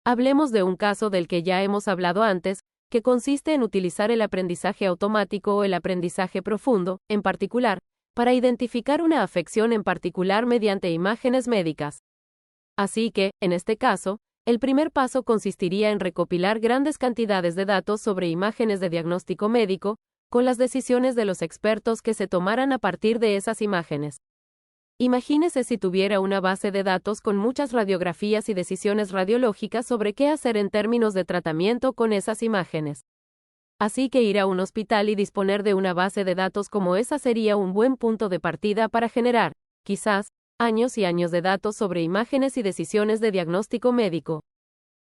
Hablemos de un caso del que ya hemos hablado antes, que consiste en utilizar el aprendizaje automático o el aprendizaje profundo, en particular, para identificar una afección en particular mediante imágenes médicas. Así que, en este caso, el primer paso consistiría en recopilar grandes cantidades de datos sobre imágenes de diagnóstico médico, con las decisiones de los expertos que se tomaran a partir de esas imágenes. Imagínese si tuviera una base de datos con muchas radiografías y decisiones radiológicas sobre qué hacer en términos de tratamiento con esas imágenes. Así que ir a un hospital y disponer de una base de datos como esa sería un buen punto de partida para generar, quizás, años y años de datos sobre imágenes y decisiones de diagnóstico médico.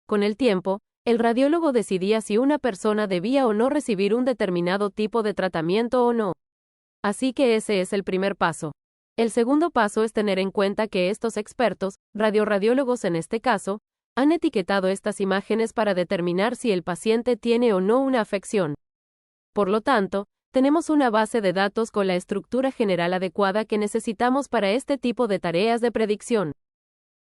Con el tiempo, el radiólogo decidía si una persona debía o no recibir un determinado tipo de tratamiento o no. Así que ese es el primer paso. El segundo paso es tener en cuenta que estos expertos, radiólogos en este caso, han etiquetado estas imágenes para determinar si el paciente tiene o no una afección. Por lo tanto, tenemos una base de datos con la estructura general adecuada que necesitamos para este tipo de tareas de predicción.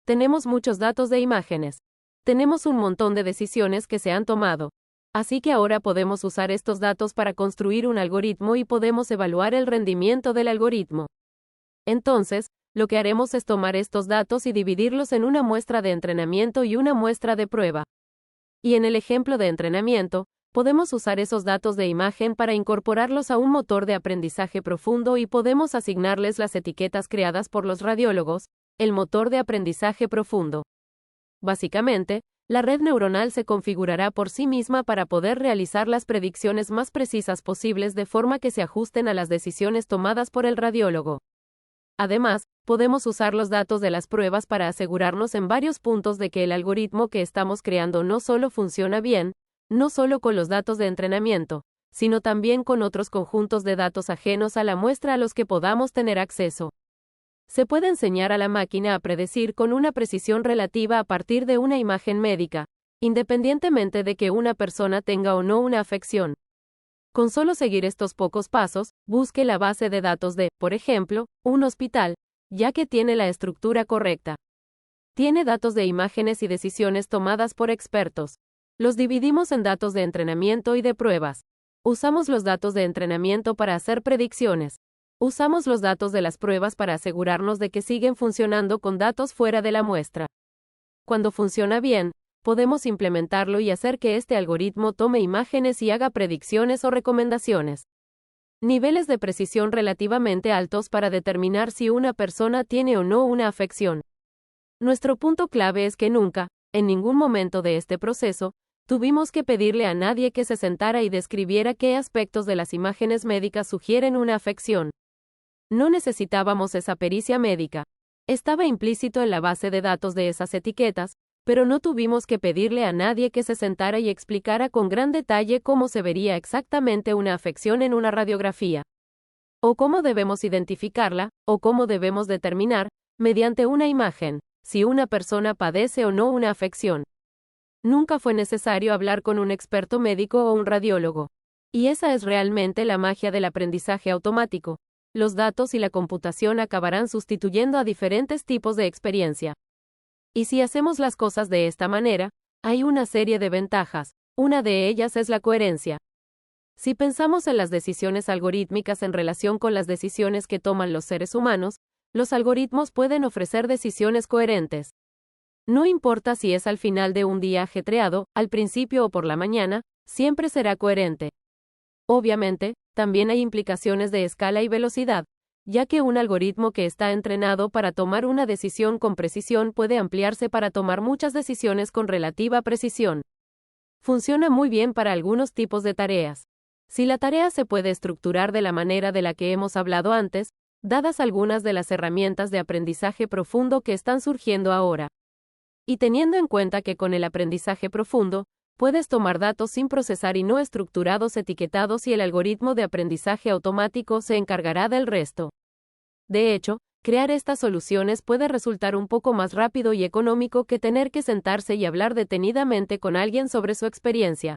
Tenemos muchos datos de imágenes. Tenemos un montón de decisiones que se han tomado. Así que ahora podemos usar estos datos para construir un algoritmo y podemos evaluar el rendimiento del algoritmo. Entonces, lo que haremos es tomar estos datos y dividirlos en una muestra de entrenamiento y una muestra de prueba. Y en el ejemplo de entrenamiento, podemos usar esos datos de imagen para incorporarlos a un motor de aprendizaje profundo y podemos asignarles las etiquetas creadas por los radiólogos, el motor de aprendizaje profundo. Básicamente, la red neuronal se configurará por sí misma para poder realizar las predicciones más precisas posibles de forma que se ajusten a las decisiones tomadas por el radiólogo. Además, podemos usar los datos de las pruebas para asegurarnos en varios puntos de que el algoritmo que estamos creando no solo funciona bien, no solo con los datos de entrenamiento, sino también con otros conjuntos de datos ajenos a la muestra a los que podamos tener acceso. Se puede enseñar a la máquina a predecir con una precisión relativa a partir de una imagen médica, independientemente de que una persona tenga o no una afección. Con solo seguir estos pocos pasos, busque la base de datos de, por ejemplo, un hospital, ya que tiene la estructura correcta. Tiene datos de imágenes y decisiones tomadas por expertos. Los dividimos en datos de entrenamiento y de pruebas. Usamos los datos de entrenamiento para hacer predicciones. Usamos los datos de las pruebas para asegurarnos de que siguen funcionando con datos fuera de la muestra. Cuando funciona bien, podemos implementarlo y hacer que este algoritmo tome imágenes y haga predicciones o recomendaciones. Niveles de precisión relativamente altos para determinar si una persona tiene o no una afección. Nuestro punto clave es que nunca, en ningún momento de este proceso, tuvimos que pedirle a nadie que se sentara y describiera qué aspectos de las imágenes médicas sugieren una afección. No necesitábamos esa pericia médica. Estaba implícito en la base de datos de esas etiquetas, pero no tuvimos que pedirle a nadie que se sentara y explicara con gran detalle cómo se vería exactamente una afección en una radiografía. O cómo debemos identificarla, o cómo debemos determinar, mediante una imagen, si una persona padece o no una afección. Nunca fue necesario hablar con un experto médico o un radiólogo. Y esa es realmente la magia del aprendizaje automático. Los datos y la computación acabarán sustituyendo a diferentes tipos de experiencia. Y si hacemos las cosas de esta manera, hay una serie de ventajas. Una de ellas es la coherencia. Si pensamos en las decisiones algorítmicas en relación con las decisiones que toman los seres humanos, los algoritmos pueden ofrecer decisiones coherentes. No importa si es al final de un día ajetreado, al principio o por la mañana, siempre será coherente. Obviamente, también hay implicaciones de escala y velocidad, ya que un algoritmo que está entrenado para tomar una decisión con precisión puede ampliarse para tomar muchas decisiones con relativa precisión. Funciona muy bien para algunos tipos de tareas. Si la tarea se puede estructurar de la manera de la que hemos hablado antes, dadas algunas de las herramientas de aprendizaje profundo que están surgiendo ahora. Y teniendo en cuenta que con el aprendizaje profundo, puedes tomar datos sin procesar y no estructurados etiquetados y el algoritmo de aprendizaje automático se encargará del resto. De hecho, Crear estas soluciones puede resultar un poco más rápido y económico que tener que sentarse y hablar detenidamente con alguien sobre su experiencia.